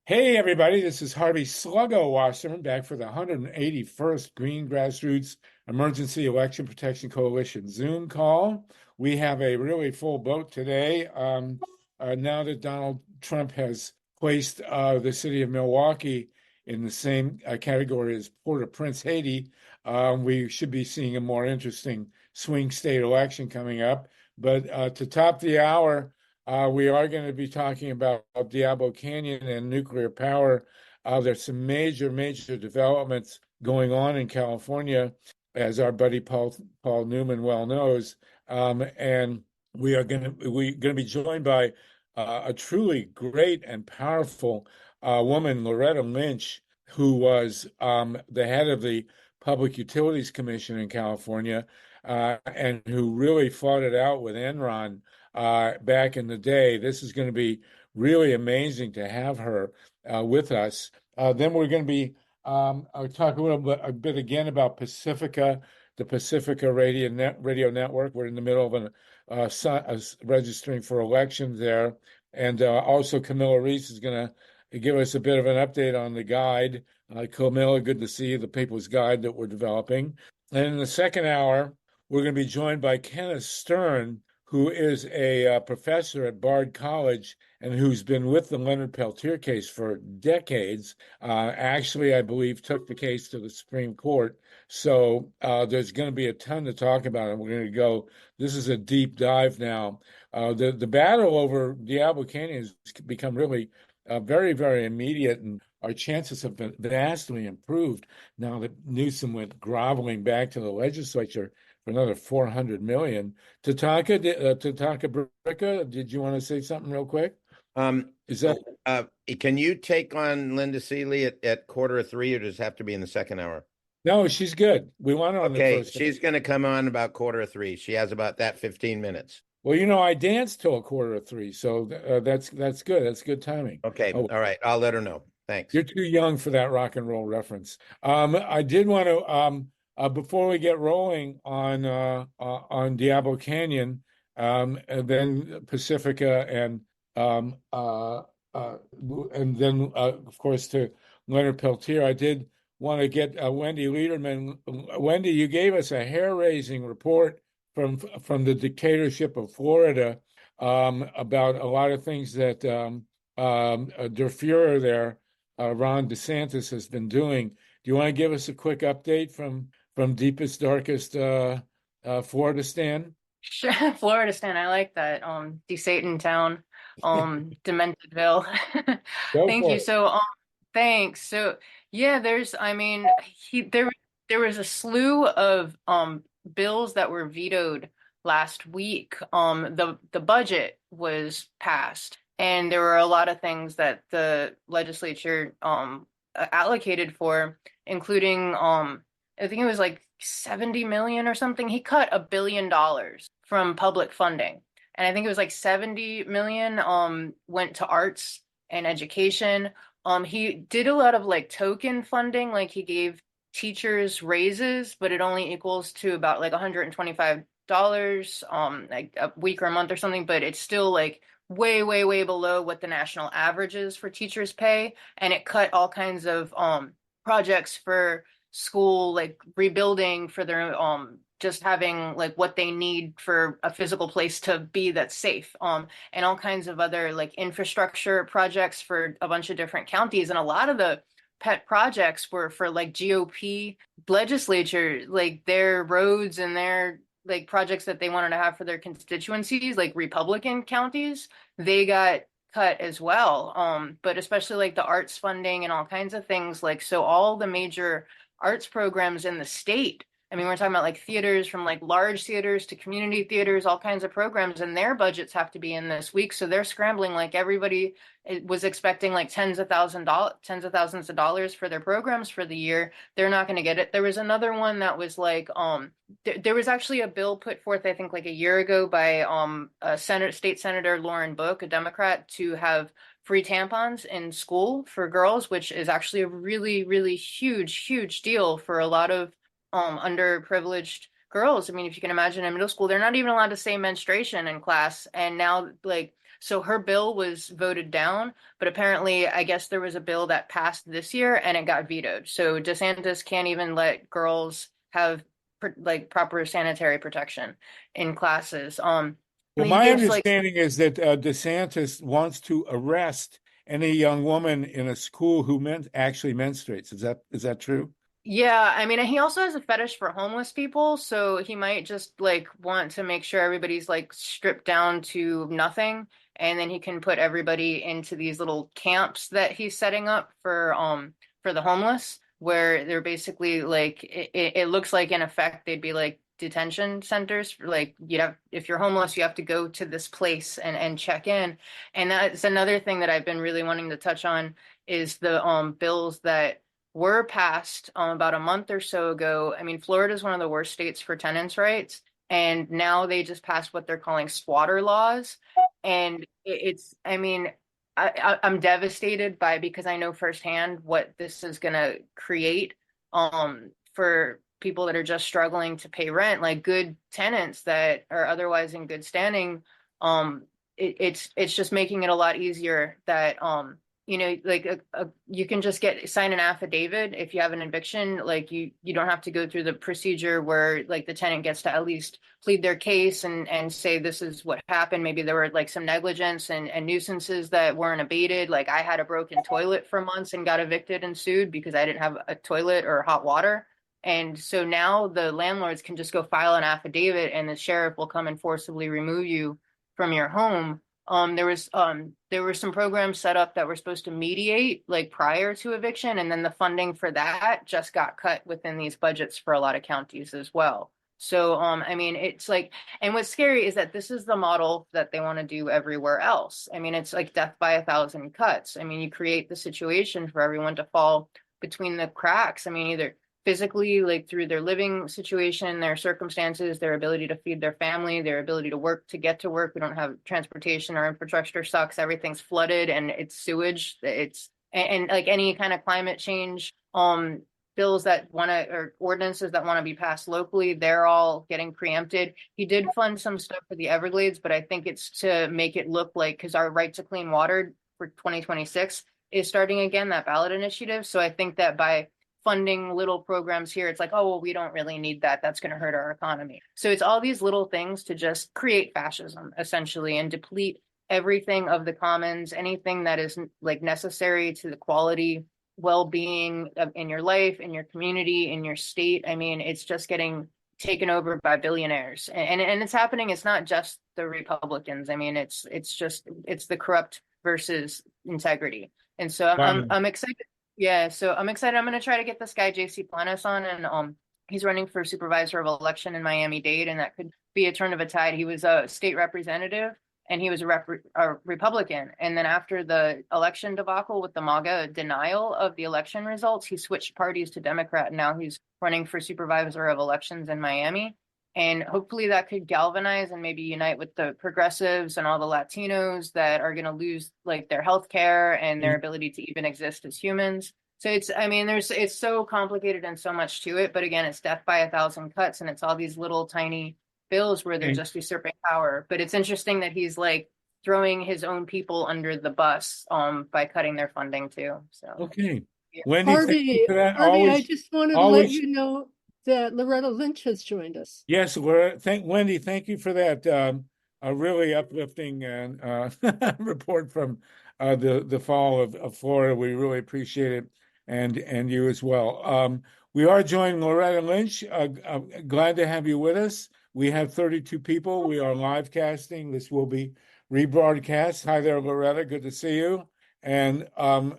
Hey, everybody, this is Harvey Sluggo Wasserman back for the 181st Green Grassroots Emergency Election Protection Coalition Zoom call. We have a really full boat today. Now that Donald Trump has placed the city of Milwaukee in the same category as Port-au-Prince, Haiti, we should be seeing a more interesting swing state election coming up. But to top the hour, we are going to be talking about Diablo Canyon and nuclear power. There's some major developments going on in California, as our buddy Paul Newman well knows. And we're going to be joined by a truly great and powerful woman, LORETTA LYNCH, who was the head of the Public Utilities Commission in California, and who really fought it out with Enron back in the day. This is going to be really amazing to have her with us. Then we're going to be talk a bit again about Pacifica, the Pacifica Radio Network. We're in the middle of registering for elections there, and also CAMILLA REES is going to give us a bit of an update on the guide. CAMILLA, good to see you, the People's Guide that we're developing. And in the second hour, we're going to be joined by Kenneth Stern, who is a professor at Bard College and who's been with the Leonard Peltier case for decades. Actually, I believe took the case to the Supreme Court. So there's going to be a ton to talk about, and we're going to go. This is a deep dive now. The battle over Diablo Canyon has become really very immediate, and our chances have been vastly improved now that Newsom went groveling back to the legislature for another 400 million. TATANKA BRICCA, did you want to say something real quick? Is that can you take on Linda Seeley at 2:45, or does it have to be in the second hour? No, she's good. We want her on the first. She's going to come on about 2:45. She has about that 15 minutes. Well, I danced till 2:45, so that's good. That's good timing. Okay, all right. I'll let her know. Thanks. You're too young for that rock and roll reference. I did want to, before we get rolling on Diablo Canyon, and then Pacifica, and then of course to Leonard Peltier, I did want to get Wendi Lederman. Wendi, you gave us a hair-raising report from the dictatorship of Florida about a lot of things that Der Fuhrer there, Ron DeSantis, has been doing. Do you want to give us a quick update from deepest, darkest Floridastan? Sure, Floridastan. I like that. De-Satan town, Dementedville. Thank you. So, thanks. So, yeah, there was a slew of bills that were vetoed last week. The budget was passed, and there were a lot of things that the legislature allocated for, including I think it was like 70 million or something. He cut $1 billion from public funding, and I think it was like 70 million went to arts and education. He did a lot of like token funding, like he gave teachers raises, but it only equals to about like $125 like a week or a month or something, but it's still like way below what the national average is for teachers' pay. And it cut all kinds of projects for school, like rebuilding for their just having like what they need for a physical place to be that's safe, and all kinds of other like infrastructure projects for a bunch of different counties. And a lot of the pet projects were for like GOP legislature, like their roads and their like projects that they wanted to have for their constituencies, like Republican counties, they got cut as well. But especially like the arts funding and all kinds of things, like, so all the major arts programs in the state, I mean, we're talking about like theaters, from like large theaters to community theaters, all kinds of programs, and their budgets have to be in this week. So they're scrambling. Like everybody was expecting like tens of thousands of dollars for their programs for the year. They're not going to get it. There was another one that was like, there was actually a bill put forth, I think like a year ago by State Senator Lauren Book, a Democrat, to have free tampons in school for girls, which is actually a really huge deal for a lot of underprivileged girls. I mean, if you can imagine in middle school, they're not even allowed to say menstruation in class. And now like So her bill was voted down, but apparently, I guess there was a bill that passed this year and it got vetoed. So DeSantis can't even let girls have like proper sanitary protection in classes. Well, he my gives like understanding is that DeSantis wants to arrest any young woman in a school who actually menstruates. Is that true? Yeah, I mean, he also has a fetish for homeless people, so he might just like want to make sure everybody's like stripped down to nothing, and then he can put everybody into these little camps that he's setting up for the homeless, where they're basically like it looks like in effect they'd be like detention centers for like if you're homeless, you have to go to this place and check in. And that's another thing that I've been really wanting to touch on is the bills that were passed about a month or so ago. I mean, Florida is one of the worst states for tenants' rights, and now they just passed what they're calling squatter laws. And I mean, I'm devastated because I know firsthand what this is going to create for people that are just struggling to pay rent, like good tenants that are otherwise in good standing. It's just making it a lot easier that like you can just sign an affidavit if you have an eviction. Like you don't have to go through the procedure where like the tenant gets to at least plead their case and say this is what happened. Maybe there were like some negligence and nuisances that weren't abated. Like I had a broken toilet for months and got evicted and sued because I didn't have a toilet or hot water. And so now the landlords can just go file an affidavit and the sheriff will come and forcibly remove you from your home. There were some programs set up that were supposed to mediate like prior to eviction, and then the funding for that just got cut within these budgets for a lot of counties as well. So I mean, it's like, and what's scary is that this is the model that they want to do everywhere else. I mean, it's like death by a thousand cuts. I mean, you create the situation for everyone to fall between the cracks. I mean, either physically, like through their living situation, their circumstances, their ability to feed their family, their ability to work, to get to work. We don't have transportation, our infrastructure sucks, everything's flooded and it's sewage. And like any kind of climate change bills that want to, or ordinances that want to be passed locally, they're all getting preempted. He did fund some stuff for the Everglades, but I think it's to make it look like, because our right to clean water for 2026 is starting again, that ballot initiative. So I think that by funding little programs here, it's like, oh, well, we don't really need that. That's going to hurt our economy. So it's all these little things to just create fascism, essentially, and deplete everything of the commons, anything that is like necessary to the quality, well-being in your life, in your community, in your state. I mean, it's just getting taken over by billionaires. And it's happening. It's not just the Republicans. I mean, it's the corrupt versus integrity. And so I'm excited. Yeah, so I'm excited. I'm going to try to get this guy, J.C. Planis, on, and he's running for supervisor of election in Miami-Dade, and that could be a turn of a tide. He was a state representative, and he was a Republican. And then after the election debacle with the MAGA denial of the election results, he switched parties to Democrat, and now he's running for supervisor of elections in Miami. And hopefully that could galvanize and maybe unite with the progressives and all the Latinos that are going to lose like their health care and their ability to even exist as humans. So it's so complicated and so much to it. But again, it's death by a thousand cuts, and it's all these little tiny bills where they're just usurping power. But it's interesting that he's like throwing his own people under the bus by cutting their funding too. So okay. yeah. Wendy, thank you for that. Harvey, I just wanted to let you know that Loretta Lynch has joined us. Yes, Wendy, thank you for that a really uplifting report from the fall of Florida. We really appreciate it, and you as well. We are joining Loretta Lynch. Glad to have you with us. We have 32 people. We are live casting. This will be rebroadcast. Hi there, Loretta. Good to see you. And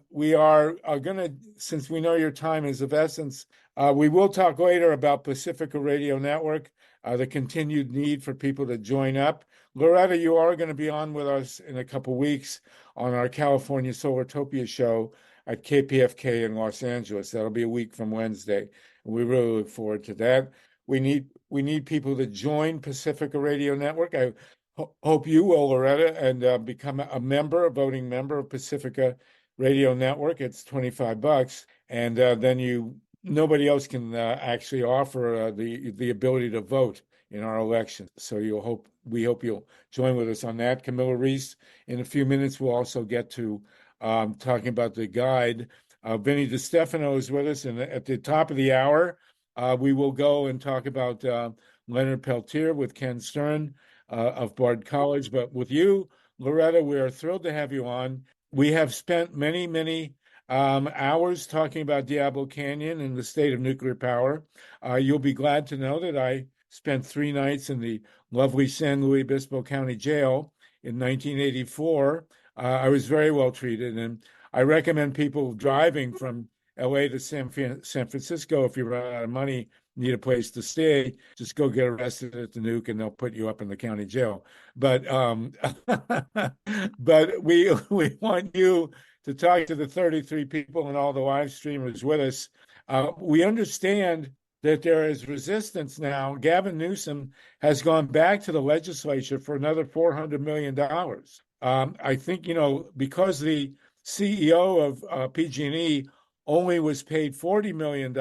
we are going to, since we know your time is of essence, we will talk later about Pacifica Radio Network, the continued need for people to join up. Loretta, you are going to be on with us in a couple of weeks on our California Solartopia show at KPFK in Los Angeles. That'll be a week from Wednesday. We really look forward to that. We need people to join Pacifica Radio Network. I hope you will, Loretta, and become a voting member of Pacifica Radio Network. It's $25, and then nobody else can actually offer the ability to vote in our election. So we hope you'll join with us on that. Camilla Rees, in a few minutes, we'll also get to talking about the guide. Vinnie DiStefano is with us, and at the top of the hour, we will go and talk about Leonard Peltier with Ken Stern of Bard College. But with you, Loretta, we are thrilled to have you on. We have spent many hours talking about Diablo Canyon and the state of nuclear power. You'll be glad to know that I spent 3 nights in the lovely San Luis Obispo County Jail in 1984. I was very well treated, and I recommend people driving from LA to San Francisco, if you run out of money, need a place to stay, just go get arrested at the nuke and they'll put you up in the county jail. But but we want you to talk to the 33 people and all the live streamers with us. We understand that there is resistance now. Gavin Newsom has gone back to the legislature for another $400 million. I think, because the CEO of PG&E only was paid $40 million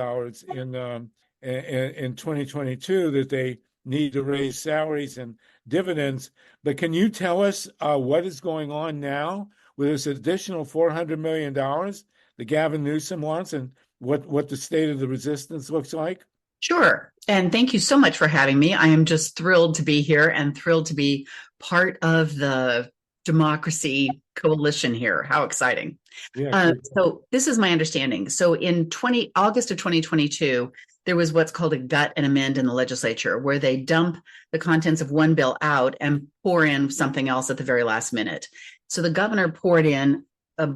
in 2022, that they need to raise salaries and dividends. But can you tell us what is going on now with this additional $400 million that Gavin Newsom wants, and what the state of the resistance looks like? Sure. And thank you so much for having me. I am just thrilled to be here and thrilled to be part of the democracy coalition here. How exciting. Yeah, so this is my understanding. So in August of 2022, there was what's called a gut and amend in the legislature, where they dump the contents of one bill out and pour in something else at the very last minute. So the governor poured in a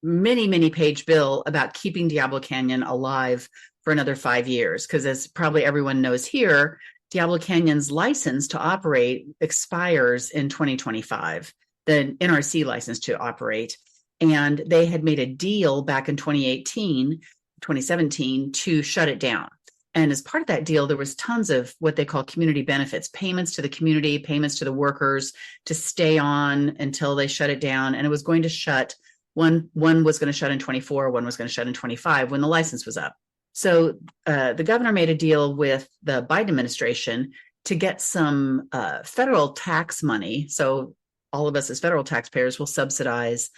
many page bill about keeping Diablo Canyon alive for another 5 years, because as probably everyone knows here, Diablo Canyon's license to operate expires in 2025, the NRC license to operate. And they had made a deal back in 2017 to shut it down. And as part of that deal, there was tons of what they call community benefits, payments to the community, payments to the workers to stay on until they shut it down. And it was going to shut, one was going to shut in 24, one was going to shut in 25 when the license was up. So the governor made a deal with the Biden administration to get some federal tax money. So all of us as federal taxpayers will subsidize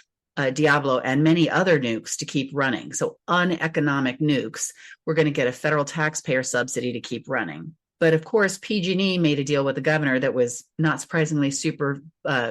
Diablo and many other nukes to keep running. So uneconomic nukes, we're going to get a federal taxpayer subsidy to keep running. But of course, PG&E made a deal with the governor that was not surprisingly super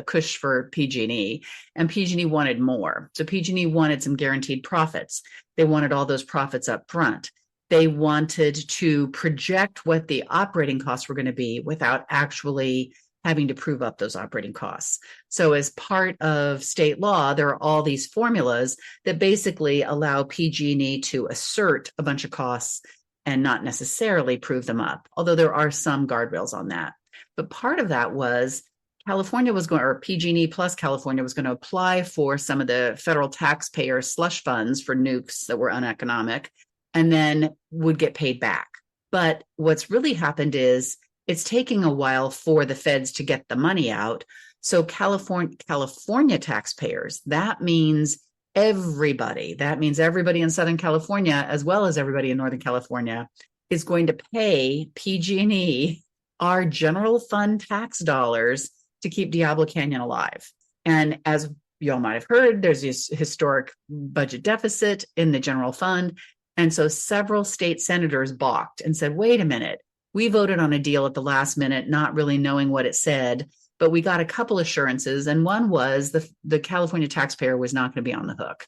cush for PG&E, and PG&E wanted more. So PG&E wanted some guaranteed profits. They wanted all those profits up front. They wanted to project what the operating costs were going to be without actually having to prove up those operating costs. So as part of state law, there are all these formulas that basically allow PG&E to assert a bunch of costs and not necessarily prove them up, although there are some guardrails on that. But part of that was PG&E plus California was going to apply for some of the federal taxpayer slush funds for nukes that were uneconomic, and then would get paid back. But what's really happened is it's taking a while for the feds to get the money out. So California taxpayers, that means everybody. That means everybody in Southern California, as well as everybody in Northern California, is going to pay PG&E our general fund tax dollars to keep Diablo Canyon alive. And as you all might have heard, there's this historic budget deficit in the general fund. And so several state senators balked and said, wait a minute, we voted on a deal at the last minute, not really knowing what it said, but we got a couple assurances. And one was the California taxpayer was not going to be on the hook.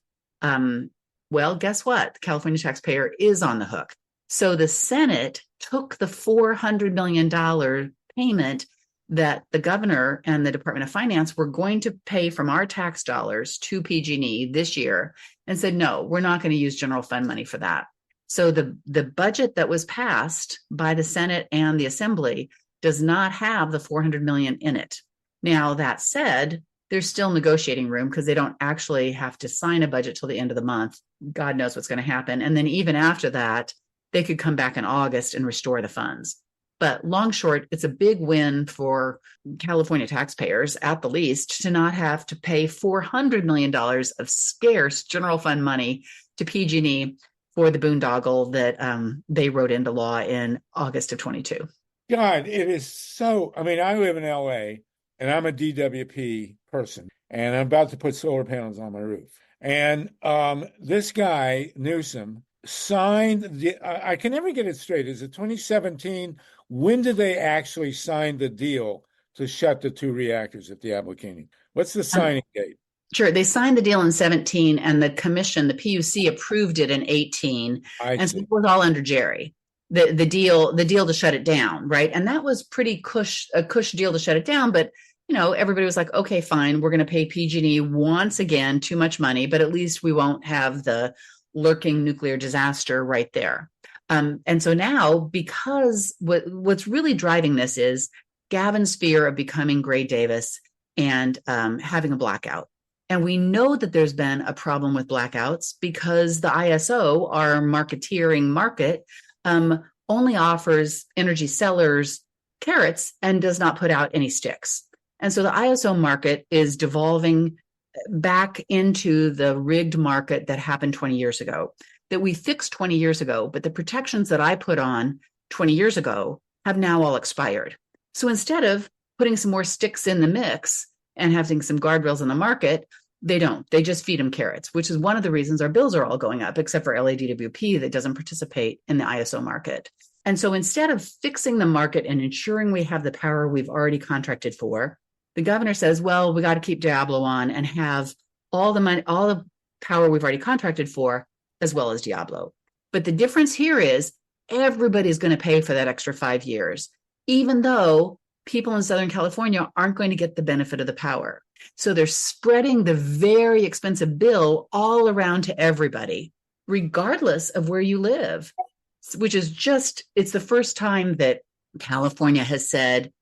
Well, guess what? The California taxpayer is on the hook. So the Senate took the $400 million payment that the governor and the Department of Finance were going to pay from our tax dollars to PG&E this year and said, no, we're not going to use general fund money for that. So the budget that was passed by the Senate and the Assembly does not have the $400 million in it. Now, that said, there's still negotiating room because they don't actually have to sign a budget till the end of the month. God knows what's going to happen. And then even after that, they could come back in August and restore the funds. But long short, it's a big win for California taxpayers, at the least, to not have to pay $400 million of scarce general fund money to PG&E for the boondoggle that they wrote into law in August of 22. God, it is so. I mean, I live in LA and I'm a DWP person, and I'm about to put solar panels on my roof. And this guy, Newsom, signed I can never get it straight. Is it 2017? When did they actually sign the deal to shut the 2 reactors at Diablo Canyon? What's the signing date? Sure. They signed the deal in 17 and the commission, the PUC, approved it in 18. I So see. it was all under Jerry. The deal to shut it down, right? And that was a cush deal to shut it down. But everybody was like, okay, fine, we're going to pay PG&E once again too much money, but at least we won't have the lurking nuclear disaster right there. And so now, because what's really driving this is Gavin's fear of becoming Gray Davis and having a blackout. And we know that there's been a problem with blackouts because the ISO, our marketeering market, only offers energy sellers carrots and does not put out any sticks. And so the ISO market is devolving back into the rigged market that happened 20 years ago, that we fixed 20 years ago, but the protections that I put on 20 years ago have now all expired. So instead of putting some more sticks in the mix and having some guardrails in the market, they don't. They just feed them carrots, which is one of the reasons our bills are all going up, except for LADWP that doesn't participate in the ISO market. And so instead of fixing the market and ensuring we have the power we've already contracted for, the governor says, well, we got to keep Diablo on and have all the money, all the power we've already contracted for, as well as Diablo. But the difference here is everybody's going to pay for that extra 5 years, even though people in Southern California aren't going to get the benefit of the power. So they're spreading the very expensive bill all around to everybody, regardless of where you live, which is it's the first time that California has said,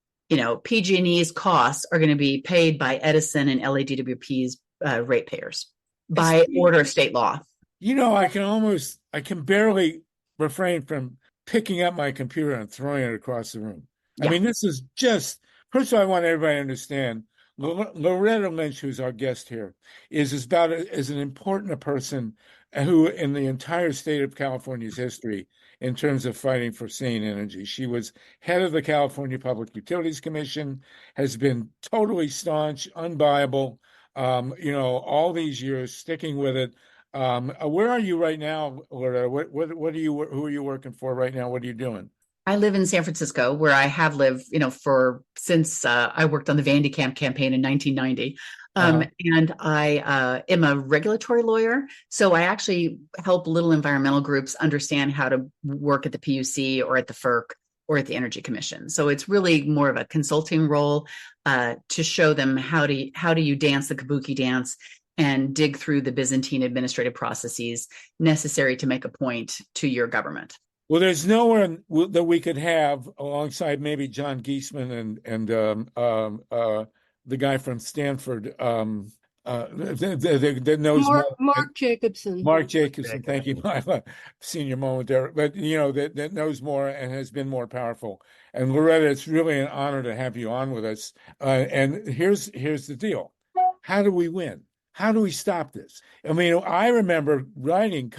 PG&E's costs are going to be paid by Edison and LADWP's ratepayers by order of state law. I can barely refrain from picking up my computer and throwing it across the room. Yeah. I mean, this is first of all, I want everybody to understand, Loretta Lynch, who's our guest here, is an important person who, in the entire state of California's history, in terms of fighting for sane energy. She was head of the California Public Utilities Commission, has been totally staunch, unbuyable, all these years, sticking with it. Where are you right now, Loretta? Who are you working for right now? What are you doing? I live in San Francisco, where I have lived, since I worked on the Vandy Camp campaign in 1990. And I am a regulatory lawyer. So I actually help little environmental groups understand how to work at the PUC or at the FERC or at the Energy Commission. So it's really more of a consulting role to show them how do you dance the kabuki dance and dig through the Byzantine administrative processes necessary to make a point to your government. Well, there's no one that we could have alongside maybe John Geisman and the guy from Stanford that knows Mark Jacobson. Mark Jacobson, thank you, Myla. Senior moment there, but that knows more and has been more powerful. And Loretta, it's really an honor to have you on with us. And here's the deal: how do we win? How do we stop this? I mean, I remember writing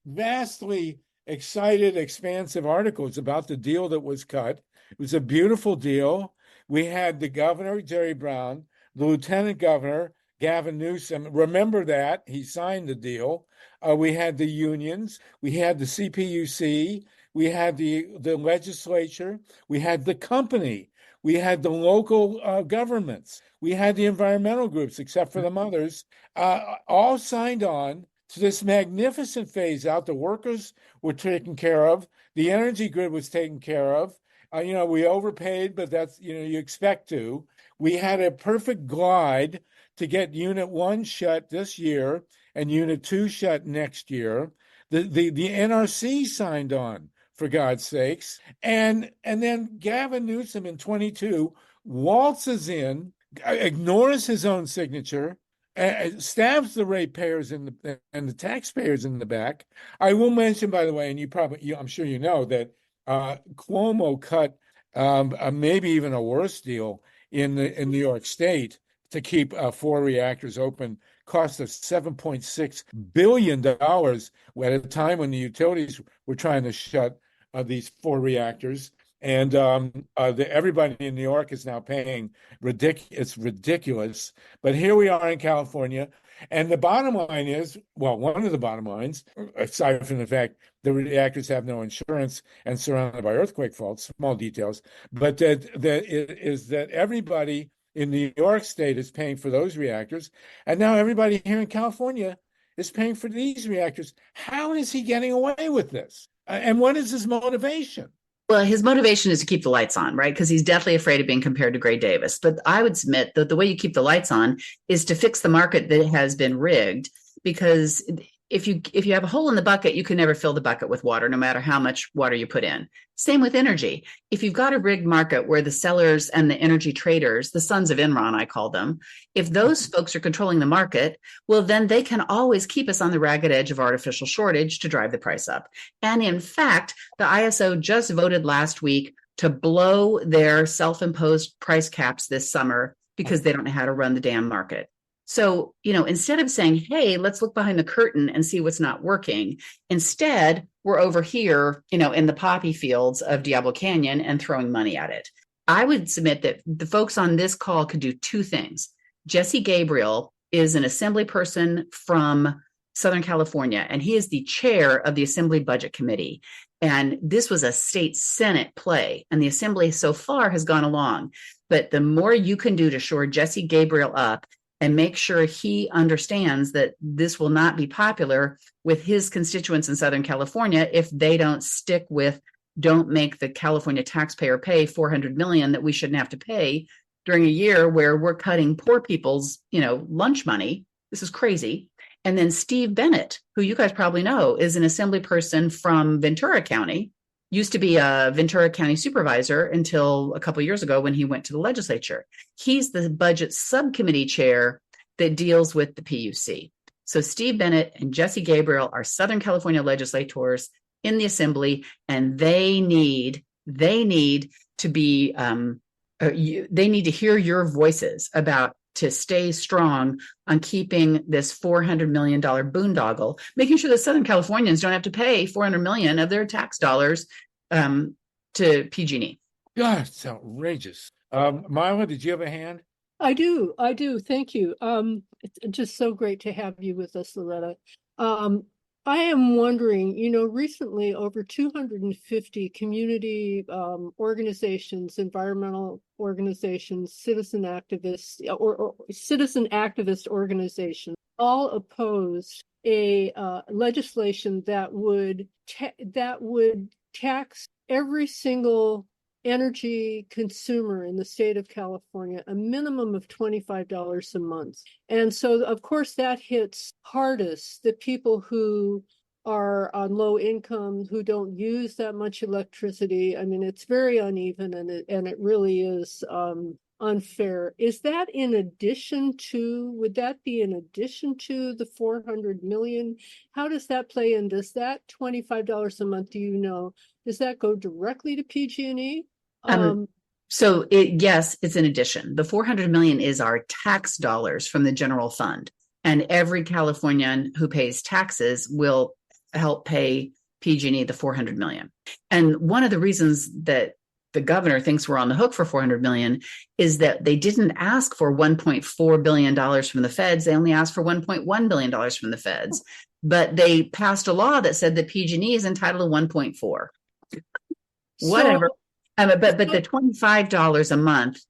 vastly excited, expansive articles about the deal that was cut. It was a beautiful deal. We had the governor, Jerry Brown, the lieutenant governor, Gavin Newsom. Remember that. He signed the deal. We had the unions. We had the CPUC. We had the legislature. We had the company. We had the local governments. We had the environmental groups, except for the mothers, all signed on to this magnificent phase out. The workers were taken care of. The energy grid was taken care of. We overpaid, but that's, you expect to. We had a perfect glide to get Unit 1 shut this year and Unit 2 shut next year. The NRC signed on, for God's sakes. And then Gavin Newsom in 22 waltzes in, ignores his own signature, stabs the ratepayers and the taxpayers in the back. I will mention, by the way, and I'm sure you know that Cuomo cut maybe even a worse deal in New York State to keep 4 reactors open, cost us $7.6 billion at a time when the utilities were trying to shut these 4 reactors. And everybody in New York is now paying it's ridiculous. But here we are in California. And the bottom line is, well, one of the bottom lines, aside from the fact the reactors have no insurance and surrounded by earthquake faults, small details, but that everybody in New York State is paying for those reactors. And now everybody here in California is paying for these reactors. How is he getting away with this? And what is his motivation? Well, his motivation is to keep the lights on, right? Because he's deathly afraid of being compared to Gray Davis. But I would submit that the way you keep the lights on is to fix the market that has been rigged. Because if you have a hole in the bucket, you can never fill the bucket with water, no matter how much water you put in. Same with energy. If you've got a rigged market where the sellers and the energy traders, the sons of Enron, I call them, if those folks are controlling the market, well, then they can always keep us on the ragged edge of artificial shortage to drive the price up. And in fact, the ISO just voted last week to blow their self-imposed price caps this summer because they don't know how to run the damn market. So, instead of saying, hey, let's look behind the curtain and see what's not working, instead, we're over here, in the poppy fields of Diablo Canyon and throwing money at it. I would submit that the folks on this call could do two things. Jesse Gabriel is an assembly person from Southern California, and he is the chair of the Assembly Budget Committee. And this was a state Senate play, and the Assembly so far has gone along. But the more you can do to shore Jesse Gabriel up and make sure he understands that this will not be popular with his constituents in Southern California if they don't stick with, don't make the California taxpayer pay $400 million that we shouldn't have to pay during a year where we're cutting poor people's, lunch money. This is crazy. And then Steve Bennett, who you guys probably know, is an assembly person from Ventura County, used to be a Ventura County supervisor until a couple of years ago when he went to the legislature. He's the budget subcommittee chair that deals with the PUC. So Steve Bennett and Jesse Gabriel are Southern California legislators in the Assembly, and they need to be, they need to hear your voices about to stay strong on keeping this $400 million boondoggle, making sure that Southern Californians don't have to pay $400 million of their tax dollars to PG&E. God, it's outrageous. Myla, did you have a hand? I do. Thank you. It's just so great to have you with us, Loretta. I am wondering, recently over 250 community organizations, environmental organizations, citizen activists, or citizen activist organizations all opposed a legislation that would tax every single energy consumer in the state of California a minimum of $25 a month. And so, of course, that hits hardest the people who are on low income, who don't use that much electricity. I mean, it's very uneven, and it really is unfair. Is that in addition to, would that be in addition to the 400 million? How does that play in? Does that $25 a month, does that go directly to PG&E? Yes, it's an addition. The 400 million is our tax dollars from the general fund. And every Californian who pays taxes will help pay PG&E the 400 million. And one of the reasons that the governor thinks we're on the hook for 400 million is that they didn't ask for $1.4 billion from the feds. They only asked for $1.1 billion from the feds. But they passed a law that said that PG&E is entitled to 1.4. Whatever. But the $25 a month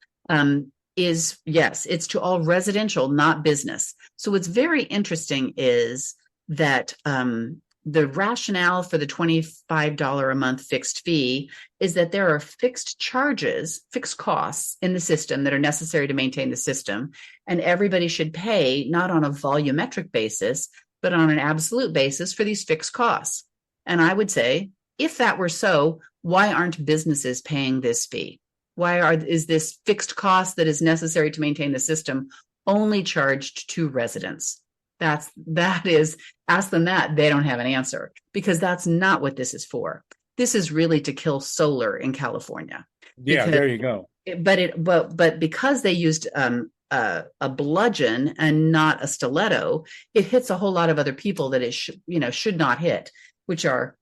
is, yes, it's to all residential, not business. So what's very interesting is that the rationale for the $25 a month fixed fee is that there are fixed charges, fixed costs in the system that are necessary to maintain the system. And everybody should pay not on a volumetric basis, but on an absolute basis for these fixed costs. And I would say, if that were so, why aren't businesses paying this fee? Is this fixed cost that is necessary to maintain the system only charged to residents? That is, ask them that, they don't have an answer, because that's not what this is for. This is really to kill solar in California. Yeah, there you go. But because they used a bludgeon and not a stiletto, it hits a whole lot of other people that it should not hit, which are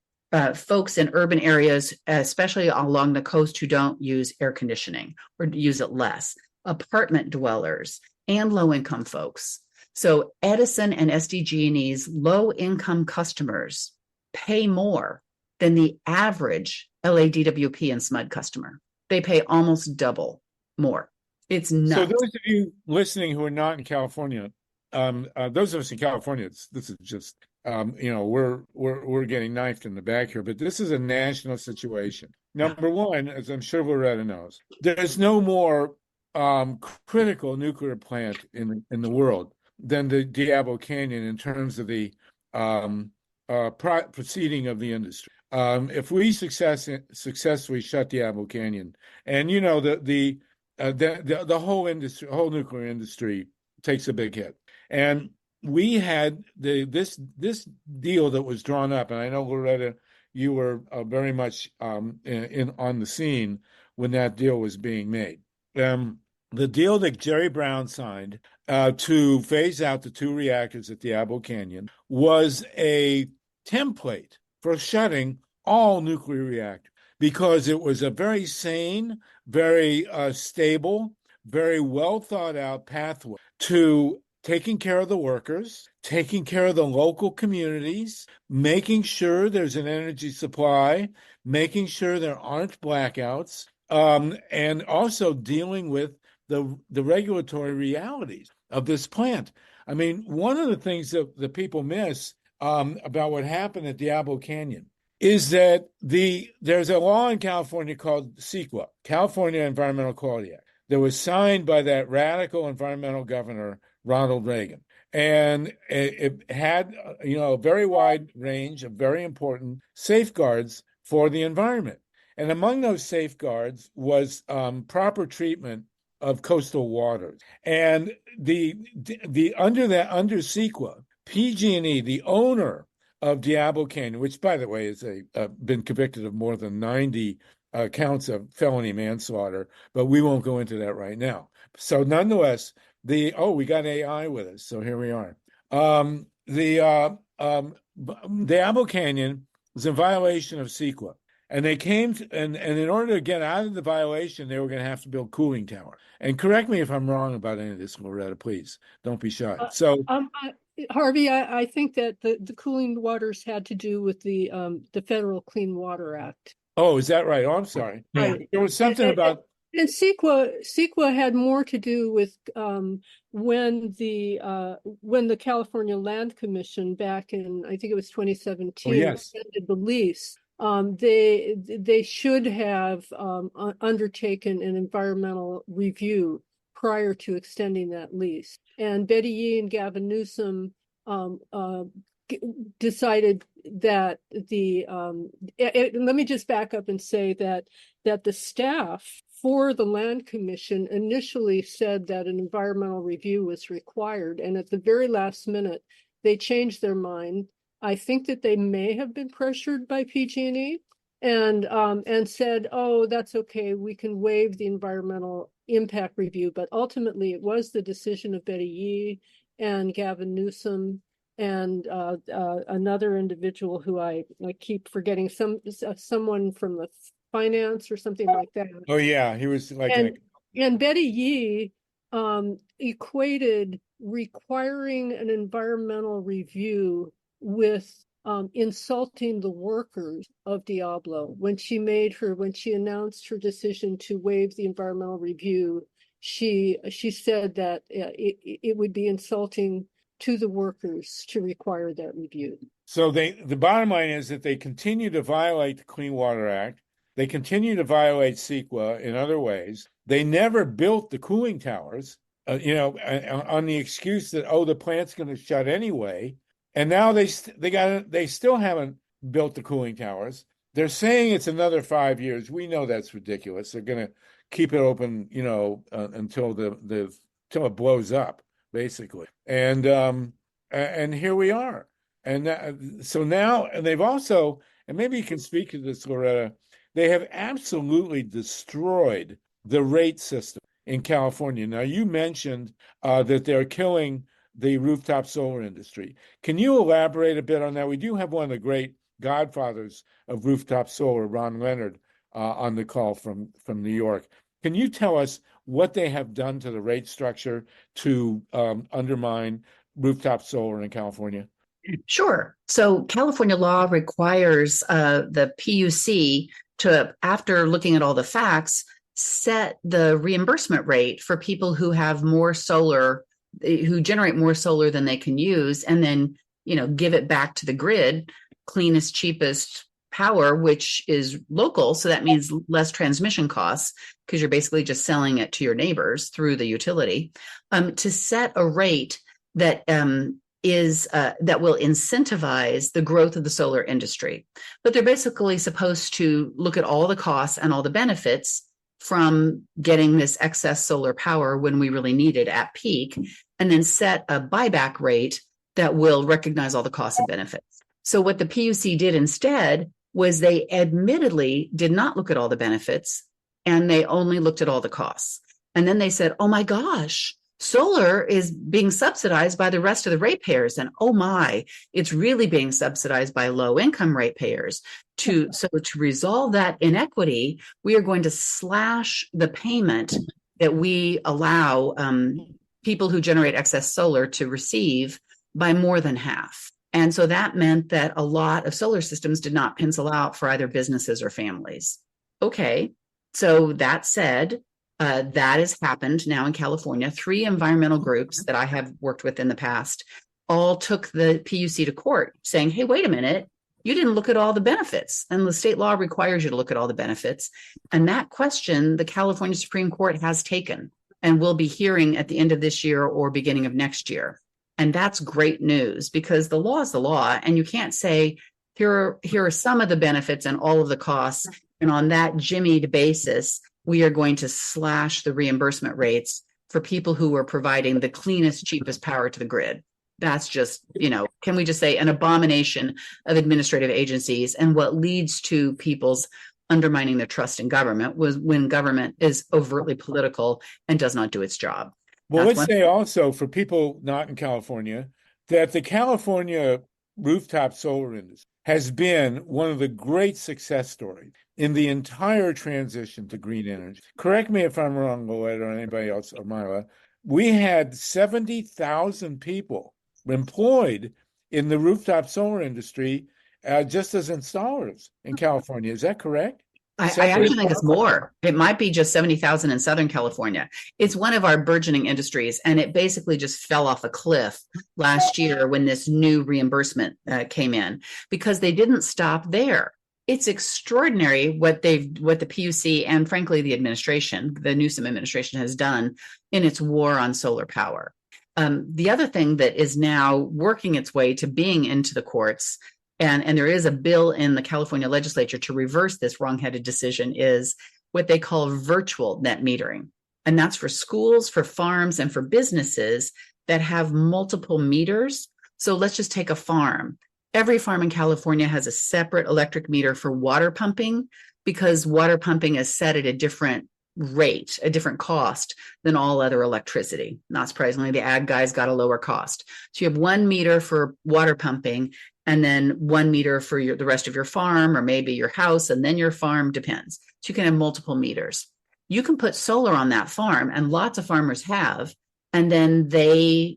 folks in urban areas, especially along the coast, who don't use air conditioning or use it less, apartment dwellers, and low-income folks. So Edison and SDG&E's low-income customers pay more than the average LADWP and SMUD customer. They pay almost double more. It's nuts. So those of you listening who are not in California, those of us in California, this is just, we're getting knifed in the back here, but this is a national situation. Number one, as I'm sure Loretta knows, there's no more critical nuclear plant in the world than the Diablo Canyon in terms of the proceeding of the industry. If we successfully shut Diablo Canyon, and the whole industry, whole nuclear industry takes a big hit. And we had this deal that was drawn up, and I know, Loretta, you were very much on the scene when that deal was being made. The deal that Jerry Brown signed to phase out the 2 reactors at Diablo Canyon was a template for shutting all nuclear reactors, because it was a very sane, very stable, very well thought out pathway to taking care of the workers, taking care of the local communities, making sure there's an energy supply, making sure there aren't blackouts, and also dealing with the regulatory realities of this plant. I mean, one of the things that people miss about what happened at Diablo Canyon is that there's a law in California called CEQA, California Environmental Quality Act, that was signed by that radical environmental governor, Ronald Reagan. And it had, a very wide range of very important safeguards for the environment. And among those safeguards was proper treatment of coastal waters. And under CEQA, PG&E, the owner of Diablo Canyon, which, by the way, is been convicted of more than 90 counts of felony manslaughter, but we won't go into that right now. So nonetheless, we got AI with us, so here we are. The Diablo Canyon was in violation of CEQA, and they came and in order to get out of the violation, they were going to have to build cooling tower. And correct me if I'm wrong about any of this, Loretta, please. Don't be shy. Harvey, I think that the cooling waters had to do with the Federal Clean Water Act. Oh, is that right? Oh, I'm sorry. Right. There was something about. And CEQA had more to do with when the California Land Commission back in, I think it was 2017, extended the lease. They should have undertaken an environmental review prior to extending that lease. And Betty Yee and Gavin Newsom decided that let me just back up and say that the staff for the Land Commission initially said that an environmental review was required, and at the very last minute, they changed their mind. I think that they may have been pressured by PG&E and said, oh, that's okay, we can waive the environmental impact review. But ultimately, it was the decision of Betty Yee and Gavin Newsom and another individual who I keep forgetting, someone from the finance or something like that. Oh yeah, he was like. And Betty Yee equated requiring an environmental review with insulting the workers of Diablo. When she announced her decision to waive the environmental review, she said that it would be insulting to the workers to require that review. So the bottom line is that they continue to violate the Clean Water Act. They continue to violate CEQA in other ways. They never built the cooling towers, on the excuse that, the plant's going to shut anyway. And now they still haven't built the cooling towers. They're saying it's another 5 years. We know that's ridiculous. They're going to keep it open, until it blows up, basically. And here we are. And so now, and they've also, and maybe you can speak to this, Loretta, they have absolutely destroyed the rate system in California. Now, you mentioned that they're killing the rooftop solar industry. Can you elaborate a bit on that? We do have one of the great godfathers of rooftop solar, Ron Leonard, on the call from New York. Can you tell us what they have done to the rate structure to undermine rooftop solar in California? Sure. So California law requires the PUC to, after looking at all the facts, set the reimbursement rate for people who have more solar, who generate more solar than they can use, and then, give it back to the grid, cleanest, cheapest power, which is local. So that means less transmission costs because you're basically just selling it to your neighbors through the utility, to set a rate that that will incentivize the growth of the solar industry. But they're basically supposed to look at all the costs and all the benefits from getting this excess solar power when we really need it at peak, and then set a buyback rate that will recognize all the costs and benefits. So what the PUC did instead was they admittedly did not look at all the benefits, and they only looked at all the costs. And then they said, oh my gosh, solar is being subsidized by the rest of the ratepayers. And oh my, it's really being subsidized by low-income ratepayers. So to resolve that inequity, we are going to slash the payment that we allow people who generate excess solar to receive by more than half. And so that meant that a lot of solar systems did not pencil out for either businesses or families. Okay, so that said, that has happened now in California. 3 environmental groups that I have worked with in the past all took the PUC to court saying, hey, wait a minute, you didn't look at all the benefits. And the state law requires you to look at all the benefits. And that question, the California Supreme Court has taken and will be hearing at the end of this year or beginning of next year. And that's great news, because the law is the law. And you can't say, here are some of the benefits and all of the costs. And on that jimmied basis, we are going to slash the reimbursement rates for people who are providing the cleanest, cheapest power to the grid. That's just, can we just say an abomination of administrative agencies, and what leads to people's undermining their trust in government was when government is overtly political and does not do its job. Well, let's say also for people not in California that the California rooftop solar industry has been one of the great success stories in the entire transition to green energy. Correct me if I'm wrong, Loretta, or anybody else, or Myla. We had 70,000 people employed in the rooftop solar industry just as installers in California. Is that correct? I actually think it's more. It might be just 70,000 in Southern California. It's one of our burgeoning industries, and it basically just fell off a cliff last year when this new reimbursement came in, because they didn't stop there. It's extraordinary what the PUC and frankly the administration, the Newsom administration, has done in its war on solar power. The other thing that is now working its way to being into the courts, and there is a bill in the California legislature to reverse this wrongheaded decision, is what they call virtual net metering. And that's for schools, for farms, and for businesses that have multiple meters. So let's just take a farm. Every farm in California has a separate electric meter for water pumping, because water pumping is set at a different rate, a different cost than all other electricity. Not surprisingly, the ag guys got a lower cost. So you have 1 meter for water pumping, and then 1 meter for the rest of your farm, or maybe your house, and then your farm, depends. So you can have multiple meters. You can put solar on that farm, and lots of farmers have, and then they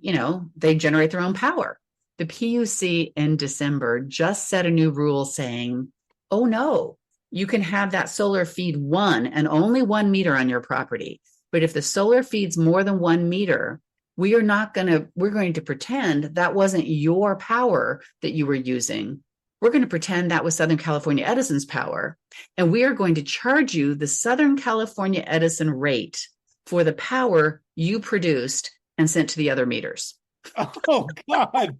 generate their own power. The PUC in December just set a new rule saying, oh no, you can have that solar feed 1 and only 1 meter on your property. But if the solar feeds more than 1 meter, we're going to pretend that wasn't your power that you were using. We're going to pretend that was Southern California Edison's power. And we are going to charge you the Southern California Edison rate for the power you produced and sent to the other meters. Oh, God.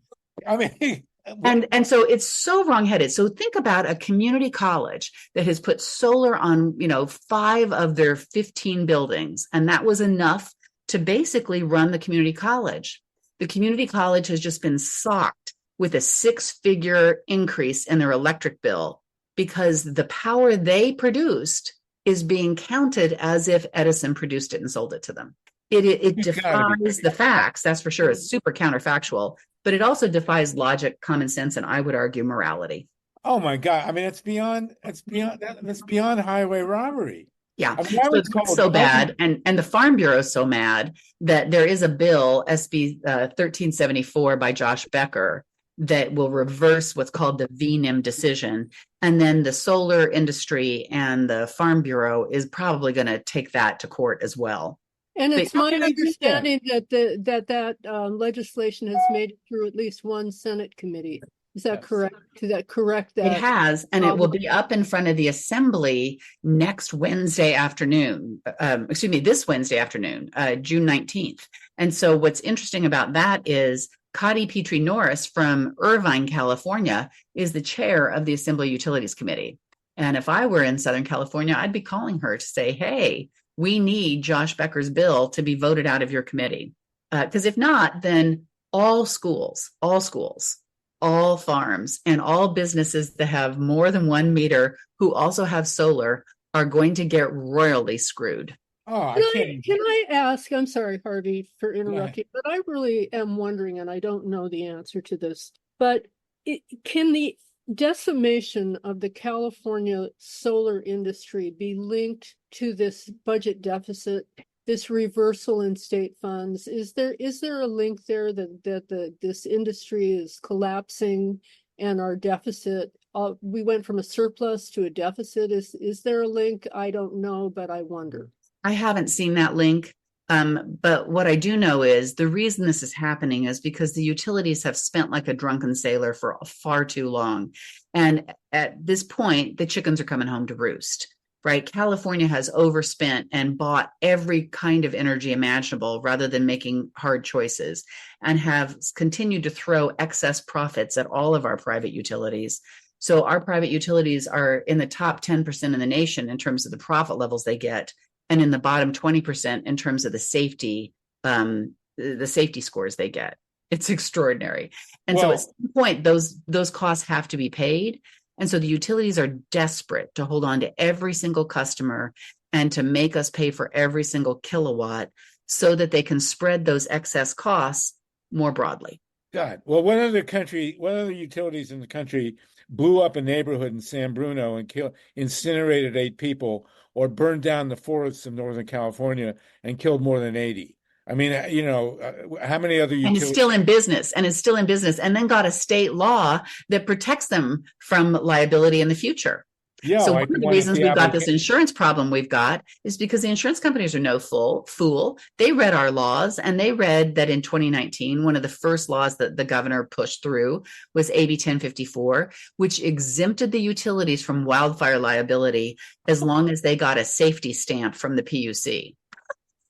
I mean, and so it's so wrongheaded. So think about a community college that has put solar on, 5 of their 15 buildings, and that was enough to basically run the community college. The community college has just been socked with a 6-figure increase in their electric bill because the power they produced is being counted as if Edison produced it and sold it to them. It defies the facts, that's for sure. It's super counterfactual, but it also defies logic, common sense, and I would argue morality. Oh my God. I mean, that's beyond highway robbery. Yeah, I mean, I so was it's told so bad, and the Farm Bureau is so mad that there is a bill, SB 1374 by Josh Becker, that will reverse what's called the VINNIE decision, and then the solar industry and the Farm Bureau is probably going to take that to court as well. And But it's my can they do that? understanding that legislation has made it through at least one Senate committee. Is that Yes. correct? Does that correct it that? has, and it will be up in front of the Assembly next Wednesday afternoon. This Wednesday afternoon, June 19th. And so what's interesting about that is Connie Petrie Norris from Irvine, California, is the chair of the Assembly Utilities Committee. And if I were in Southern California, I'd be calling her to say, hey, we need Josh Becker's bill to be voted out of your committee. Because if not, then all schools, all farms, and all businesses that have more than one meter who also have solar are going to get royally screwed. Oh, I can't. Can I ask, I'm sorry, Harvey, for interrupting, but I really am wondering, and I don't know the answer to this, but can the decimation of the California solar industry be linked to this budget deficit, this reversal in state funds? Is there a link there that this industry is collapsing and our deficit, we went from a surplus to a deficit? Is there a link? I don't know, but I wonder. I haven't seen that link. But what I do know is the reason this is happening is because the utilities have spent like a drunken sailor for far too long. And at this point, the chickens are coming home to roost, right? California has overspent and bought every kind of energy imaginable rather than making hard choices, and have continued to throw excess profits at all of our private utilities. So our private utilities are in the top 10% in the nation in terms of the profit levels they get, and in the bottom 20% in terms of the safety scores they get. It's extraordinary. And so at some point, those costs have to be paid. And so the utilities are desperate to hold on to every single customer and to make us pay for every single kilowatt so that they can spread those excess costs more broadly. God. Well, one other utilities in the country blew up a neighborhood in San Bruno and incinerated 8 people, or burned down the forests of Northern California and killed more than 80. I mean, how many other utilities? And is still in business, and then got a state law that protects them from liability in the future. Yeah, so like one of the reasons we've got this insurance problem we've got is because the insurance companies are no fool. They read our laws, and they read that in 2019, one of the first laws that the governor pushed through was AB 1054, which exempted the utilities from wildfire liability as long as they got a safety stamp from the PUC.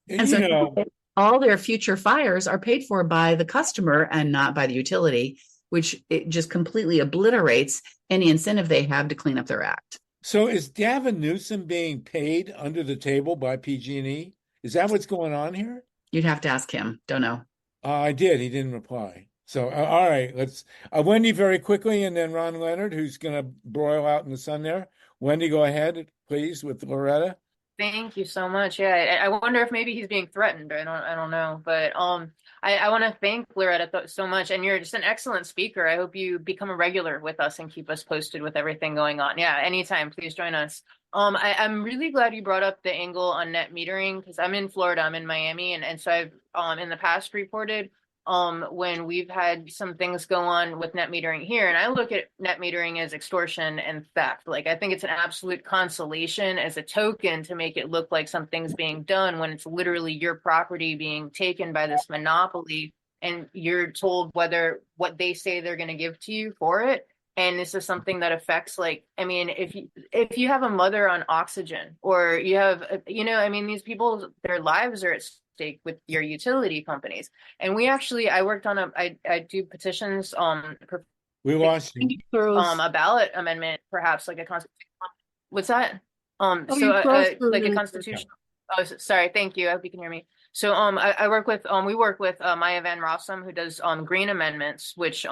And so all their future fires are paid for by the customer and not by the utility, which it just completely obliterates any incentive they have to clean up their act. So is Gavin Newsom being paid under the table by PG&E? Is that what's going on here? You'd have to ask him. Don't know. I did. He didn't reply. So, all right, let's Wendy very quickly, and then Ron Leonard, who's going to broil out in the sun there. Wendy, go ahead, please, with Loretta. Thank you so much. Yeah, I wonder if maybe he's being threatened. I don't know, but I want to thank Loretta so much, and you're just an excellent speaker. I hope you become a regular with us and keep us posted with everything going on. Yeah, anytime, please join us. I'm really glad you brought up the angle on net metering, because I'm in Florida, I'm in Miami, and so I've in the past reported when we've had some things go on with net metering here, and I look at net metering as extortion and theft. Like, I think it's an absolute consolation as a token to make it look like something's being done when it's literally your property being taken by this monopoly, and you're told what they say they're going to give to you for it. And this is something that affects, like, I mean, if you have a mother on oxygen, or you have, these people, their lives are at stake with your utility companies. And I worked on I do petitions, we lost you. A ballot amendment, perhaps like a constitution. What's that? Like a constitution. Oh, sorry. Thank you. I hope you can hear me. So, we work with Maya Van Rossum, who does green amendments, which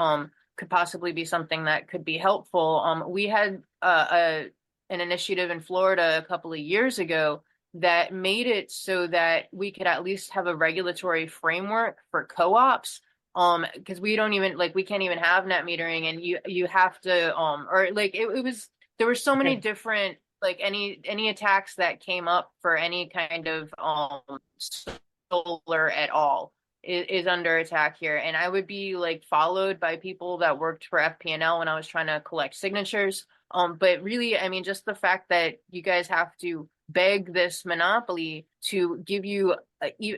could possibly be something that could be helpful. We had an initiative in Florida a couple of years ago that made it so that we could at least have a regulatory framework for co-ops because we don't even we can't even have net metering, and you have to or it was, there were so many different any attacks that came up for any kind of solar at all is under attack here. And I would be followed by people that worked for FPNL when I was trying to collect signatures. But really, I mean, just the fact that you guys have to beg this monopoly to give you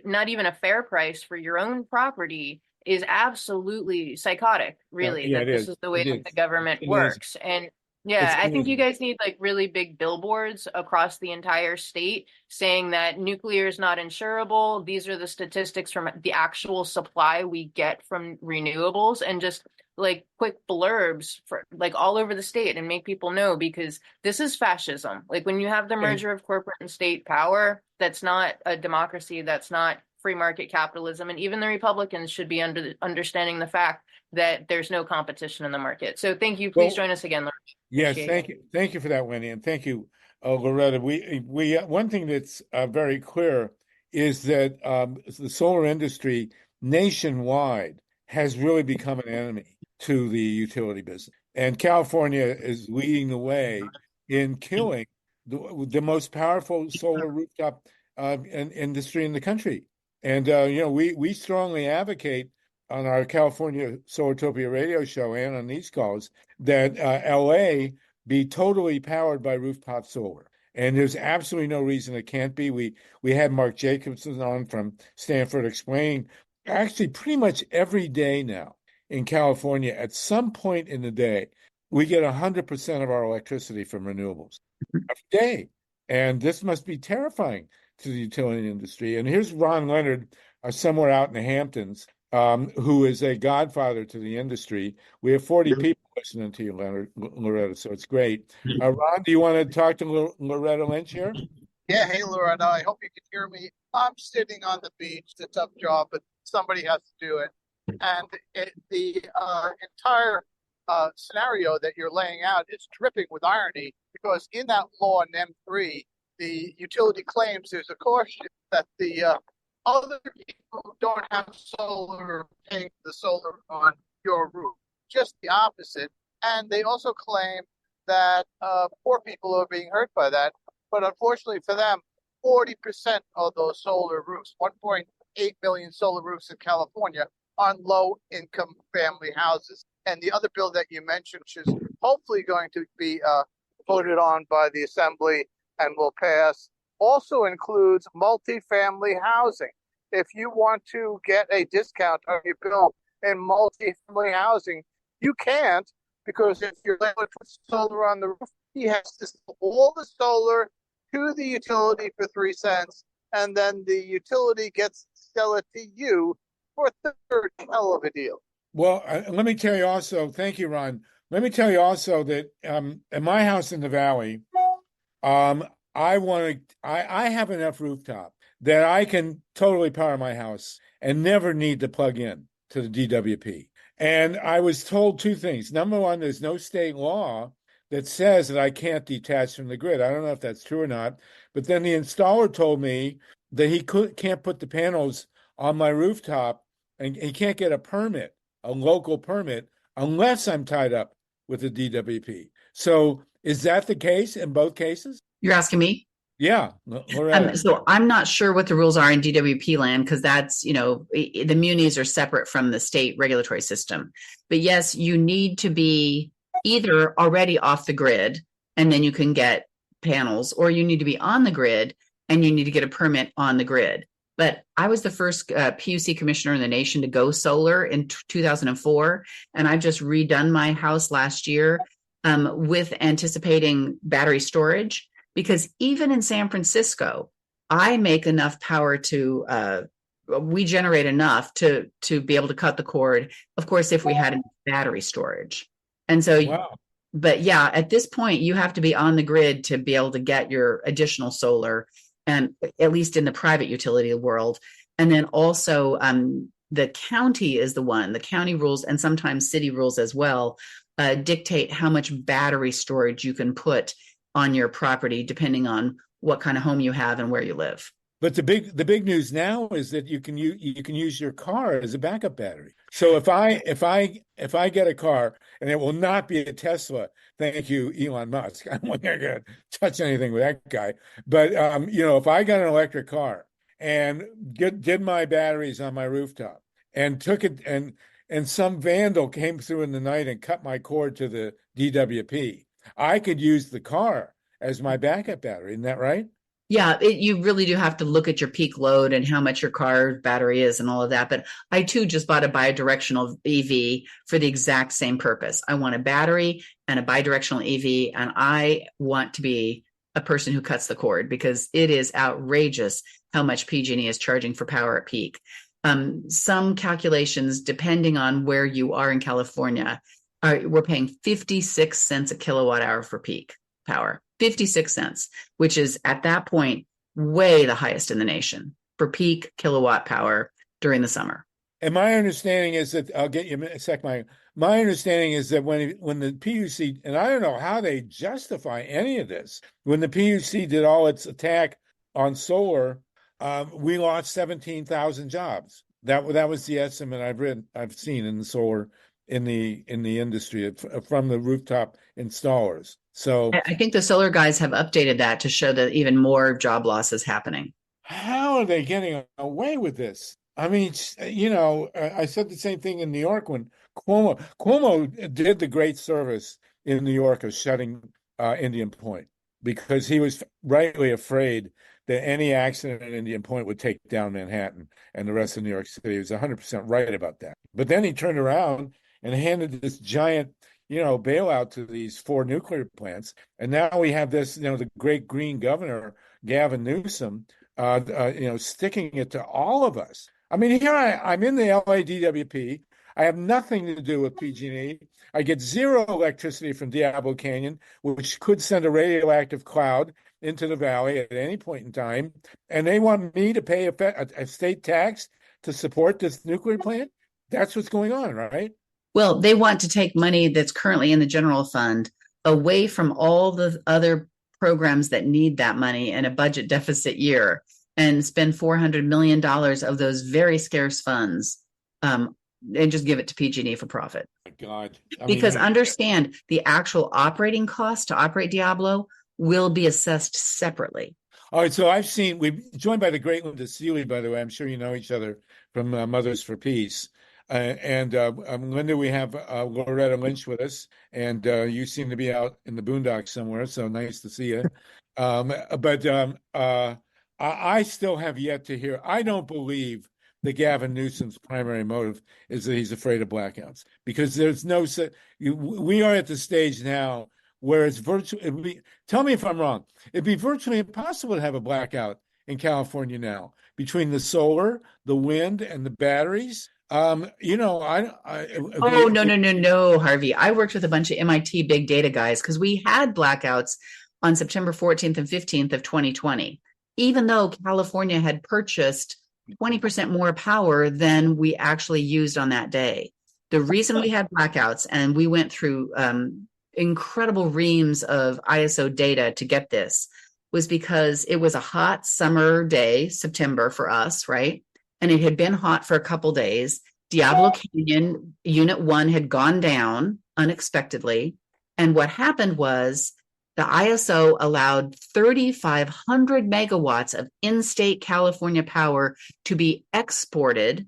not even a fair price for your own property is absolutely psychotic, really, that this is the way that the government works. And yeah, I think you guys need really big billboards across the entire state saying that nuclear is not insurable. These are the statistics from the actual supply we get from renewables, and just quick blurbs for all over the state, and make people know, because this is fascism. When you have the merger of corporate and state power, that's not a democracy, that's not free market capitalism. And even the Republicans should be understanding the fact that there's no competition in the market. So thank you. Please join us again, Loretta. Yes, thank you. Thank you for that, Wendy. And thank you, Loretta. We one thing that's very clear is that the solar industry nationwide has really become an enemy to the utility business. And California is leading the way in killing the most powerful solar rooftop industry in the country. And, we strongly advocate on our California Solartopia radio show and on these calls that LA be totally powered by rooftop solar. And there's absolutely no reason it can't be. We had Mark Jacobson on from Stanford explaining actually pretty much every day now in California, at some point in the day, we get 100% of our electricity from renewables every day. And this must be terrifying to the utility industry. And here's Ron Leonard, somewhere out in the Hamptons, who is a godfather to the industry. We have 40 people listening to you, Loretta, so it's great. Ron, do you want to talk to Loretta Lynch here? Yeah, hey, Loretta, I hope you can hear me. I'm sitting on the beach. It's a tough job, but somebody has to do it. And the entire scenario that you're laying out is dripping with irony, because in that law, NEM 3, the utility claims there's a caution that the other people who don't have solar are paying the solar on your roof. Just the opposite. And they also claim that poor people are being hurt by that. But unfortunately for them, 40% of those solar roofs, 1.8 million solar roofs in California, on low-income family houses. And the other bill that you mentioned, which is hopefully going to be voted on by the Assembly and will pass, also includes multifamily housing. If you want to get a discount on your bill in multifamily housing, you can't, because if your landlord puts solar on the roof, he has to sell all the solar to the utility for 3 cents, and then the utility gets to sell it to you for a third. Hell of a deal. Well, let me tell you also, thank you, Ron. Let me tell you also that at my house in the Valley, I have enough rooftop that I can totally power my house and never need to plug in to the DWP. And I was told two things. Number one, there's no state law that says that I can't detach from the grid. I don't know if that's true or not. But then the installer told me that he can't put the panels on my rooftop, and he can't get a permit, a local permit, unless I'm tied up with the DWP. So is that the case in both cases? You're asking me? Yeah. So I'm not sure what the rules are in DWP land, because that's, the munis are separate from the state regulatory system. But yes, you need to be either already off the grid and then you can get panels, or you need to be on the grid and you need to get a permit on the grid. But I was the first PUC commissioner in the nation to go solar in 2004. And I've just redone my house last year with anticipating battery storage. Because even in San Francisco, I make enough power we generate enough to be able to cut the cord, of course, if we had battery storage. And so, wow. But yeah, at this point, you have to be on the grid to be able to get your additional solar, and at least in the private utility world. And then also the county is the county rules, and sometimes city rules as well, dictate how much battery storage you can put on your property, depending on what kind of home you have and where you live. But the big news now is that you can use your car as a backup battery. So if I get a car, and it will not be a Tesla, thank you, Elon Musk. I'm not gonna touch anything with that guy. But if I got an electric car and did my batteries on my rooftop and took it and some vandal came through in the night and cut my cord to the DWP, I could use the car as my backup battery. Isn't that right? Yeah, you really do have to look at your peak load and how much your car battery is and all of that. But I too just bought a bidirectional EV for the exact same purpose. I want a battery and a bidirectional EV, and I want to be a person who cuts the cord because it is outrageous how much PG&E is charging for power at peak. Some calculations, depending on where you are in California, we're paying 56 cents a kilowatt hour for peak power. 56 cents, which is at that point way the highest in the nation for peak kilowatt power during the summer. And my understanding is that I'll get you a sec. My understanding is that when the PUC, and I don't know how they justify any of this, when the PUC did all its attack on solar, we lost 17,000 jobs. That was the estimate I've seen in the solar in the industry from the rooftop installers. So I think the solar guys have updated that to show that even more job loss is happening. How are they getting away with this? I mean, I said the same thing in New York when Cuomo did the great service in New York of shutting Indian Point because he was rightly afraid that any accident at Indian Point would take down Manhattan and the rest of New York City. He was 100% right about that. But then he turned around and handed this giant bailout to these 4 nuclear plants. And now we have this, the great green governor, Gavin Newsom, sticking it to all of us. I mean, here I'm in the LA DWP. I have nothing to do with PG&E. I get zero electricity from Diablo Canyon, which could send a radioactive cloud into the valley at any point in time. And they want me to pay a state tax to support this nuclear plant? That's what's going on, right? Well, they want to take money that's currently in the general fund away from all the other programs that need that money in a budget deficit year and spend $400 million of those very scarce funds and just give it to PG&E for profit. Oh my God. Because understand the actual operating cost to operate Diablo will be assessed separately. All right, so we're joined by the great Linda Seeley, by the way. I'm sure you know each other from Mothers for Peace. Linda, we have Loretta Lynch with us, and you seem to be out in the boondocks somewhere, so nice to see you. I still have yet to hear. I don't believe that Gavin Newsom's primary motive is that he's afraid of blackouts, because there's we are at the stage now where it's virtually, tell me if I'm wrong, it'd be virtually impossible to have a blackout in California now between the solar, the wind, and the batteries. No, Harvey. I worked with a bunch of MIT big data guys because we had blackouts on September 14th and 15th of 2020, even though California had purchased 20% more power than we actually used on that day. The reason we had blackouts, and we went through incredible reams of ISO data to get this, was because it was a hot summer day, September for us, right? And it had been hot for a couple days. Diablo Canyon Unit 1 had gone down unexpectedly. And what happened was the ISO allowed 3,500 megawatts of in-state California power to be exported.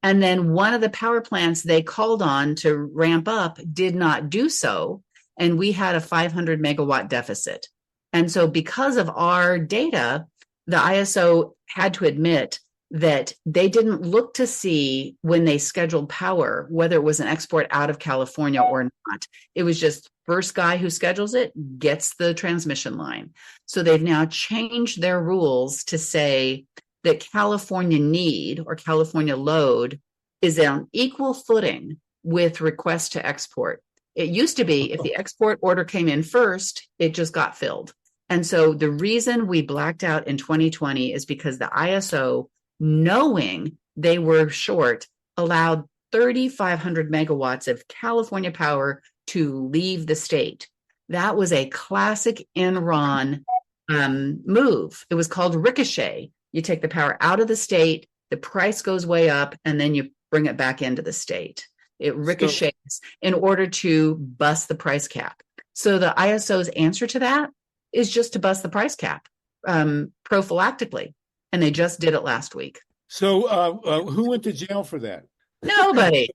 And then one of the power plants they called on to ramp up did not do so. And we had a 500 megawatt deficit. And so because of our data, the ISO had to admit that they didn't look to see when they scheduled power, whether it was an export out of California or not. It was just first guy who schedules it gets the transmission line. So they've now changed their rules to say that California need or California load is on equal footing with request to export. It used to be if the export order came in first, it just got filled. And so the reason we blacked out in 2020 is because the ISO, knowing they were short, allowed 3,500 megawatts of California power to leave the state. That was a classic Enron move. It was called ricochet. You take the power out of the state, the price goes way up, and then you bring it back into the state. It ricochets in order to bust the price cap. So the ISO's answer to that is just to bust the price cap prophylactically. And they just did it last week. So who went to jail for that? Nobody.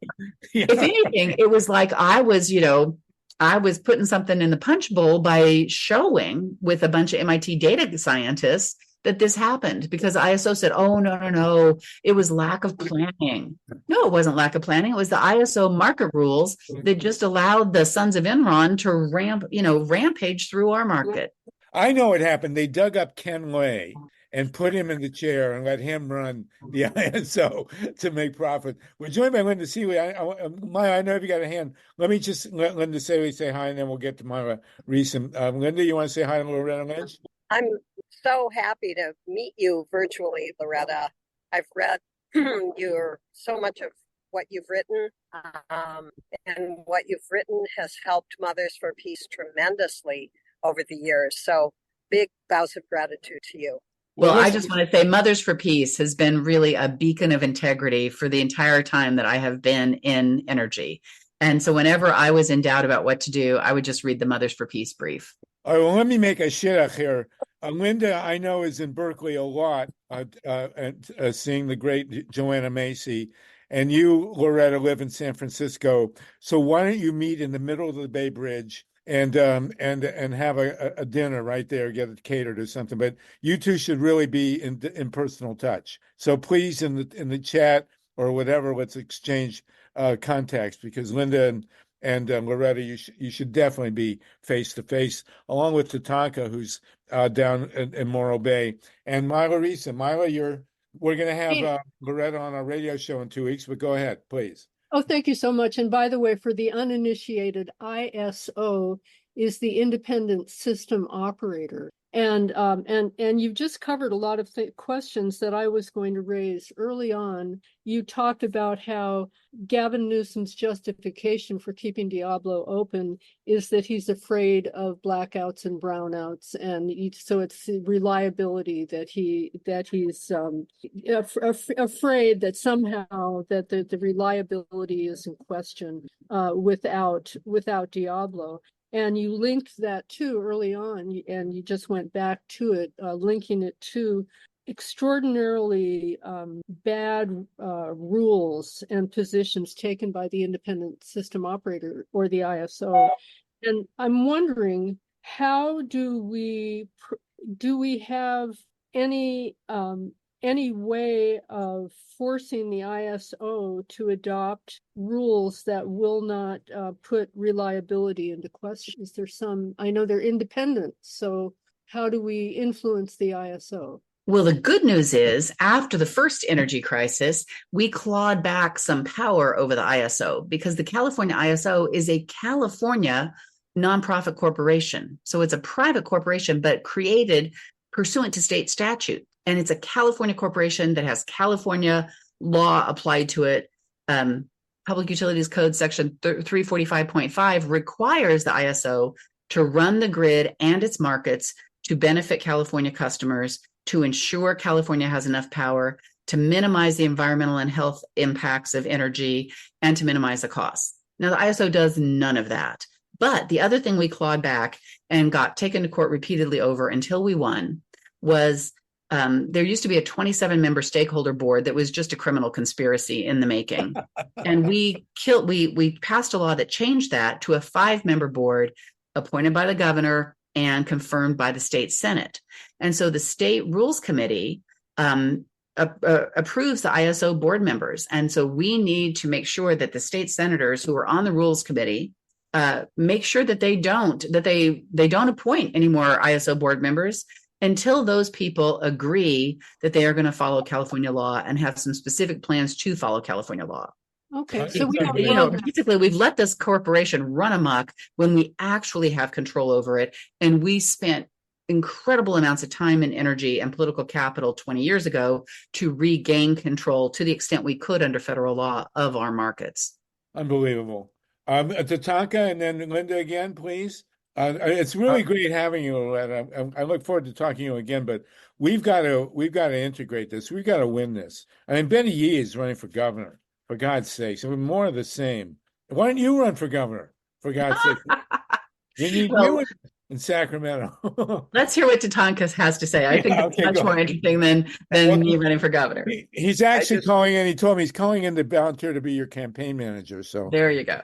Yeah. If anything, it was like I was putting something in the punch bowl by showing with a bunch of MIT data scientists that this happened, because ISO said, oh, no, it was lack of planning. No, it wasn't lack of planning. It was the ISO market rules that just allowed the sons of Enron to rampage through our market. I know what happened. They dug up Ken Lay and put him in the chair and let him run the ISO to make profit. We're joined by Linda Seeley. Maya, I know you got a hand. Let me just let Linda Seeley say hi, and then we'll get to MYLA Reeson. Linda, you want to say hi to Loretta Lynch? I'm so happy to meet you virtually, Loretta. I've read so much of what you've written, and what you've written has helped Mothers for Peace tremendously over the years. So big bows of gratitude to you. Well, I just want to say Mothers for Peace has been really a beacon of integrity for the entire time that I have been in energy. And so whenever I was in doubt about what to do, I would just read the Mothers for Peace brief. All right, well, let me make a shidduch here. Linda, I know, is in Berkeley a lot, seeing the great Joanna Macy. And you, Loretta, live in San Francisco. So why don't you meet in the middle of the Bay Bridge and have a dinner right there, get it catered or something. But you two should really be in personal touch. So please, in the chat or whatever, let's exchange contacts, because Linda and Loretta, you should definitely be face to face, along with TATANKA, who's down in Morro Bay, and MYLA Reeson. MYLA, we're going to have Loretta on our radio show in 2 weeks, but go ahead, please. Oh, thank you so much. And by the way, for the uninitiated, ISO is the independent system operator. And you've just covered a lot of questions that I was going to raise early on. You talked about how Gavin Newsom's justification for keeping Diablo open is that he's afraid of blackouts and brownouts, and so it's the reliability that he's afraid that somehow that the reliability is in question without Diablo. And you linked that too early on, and you just went back to it, linking it to extraordinarily bad rules and positions taken by the independent system operator, or the ISO. And I'm wondering, how do we have any way of forcing the ISO to adopt rules that will not put reliability into question? Is there I know they're independent, so how do we influence the ISO? Well, the good news is, after the first energy crisis, we clawed back some power over the ISO, because the California ISO is a California nonprofit corporation. So it's a private corporation, but created pursuant to state statute. And it's a California corporation that has California law applied to it. Public Utilities Code Section 345.5 requires the ISO to run the grid and its markets to benefit California customers, to ensure California has enough power, to minimize the environmental and health impacts of energy, and to minimize the costs. Now, the ISO does none of that. But the other thing we clawed back and got taken to court repeatedly over until we won was there used to be a 27-member stakeholder board that was just a criminal conspiracy in the making. And we passed a law that changed that to a 5-member board appointed by the governor and confirmed by the state Senate. And so the state rules committee approves the ISO board members. And so we need to make sure that the state senators who are on the rules committee make sure that they don't appoint any more ISO board members until those people agree that they are going to follow California law and have some specific plans to follow California law. Okay, so we don't basically we've let this corporation run amok when we actually have control over it, and we spent incredible amounts of time and energy and political capital 20 years ago to regain control to the extent we could under federal law of our markets. Unbelievable. TATANKA, and then Linda again, please. It's really great having you, Loretta. I look forward to talking to you again, but we've got to integrate this. We've got to win this. I mean, Benny Yee is running for governor, for God's sakes. I mean, more of the same. Why don't you run for governor, for God's sake? We need Well, you in Sacramento. let's hear what Tatanka has to say. I think it's okay, much go more ahead. interesting than Well, me running for governor. he's actually just- calling in. He told me he's calling in to volunteer to be your campaign manager. So There you go.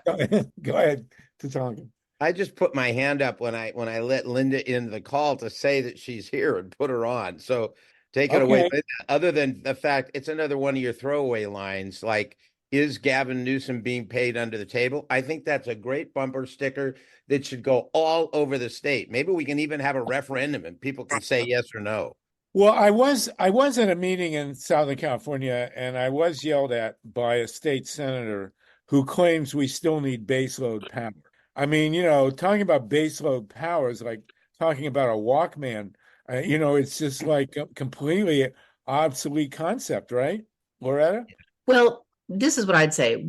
go ahead, Tatanka. I just put my hand up when I let Linda in the call to say that she's here and put her on. So take it away. Okay. Linda. Other than the fact it's another one of your throwaway lines, like, is Gavin Newsom being paid under the table? I think that's a great bumper sticker that should go all over the state. Maybe we can even have a referendum and people can say yes or no. Well, I was at a meeting in Southern California, and I was yelled at by a state senator who claims we still need baseload power. I mean, talking about baseload power is like talking about a Walkman. It's just like a completely obsolete concept, right, Loretta? Well, this is what I'd say.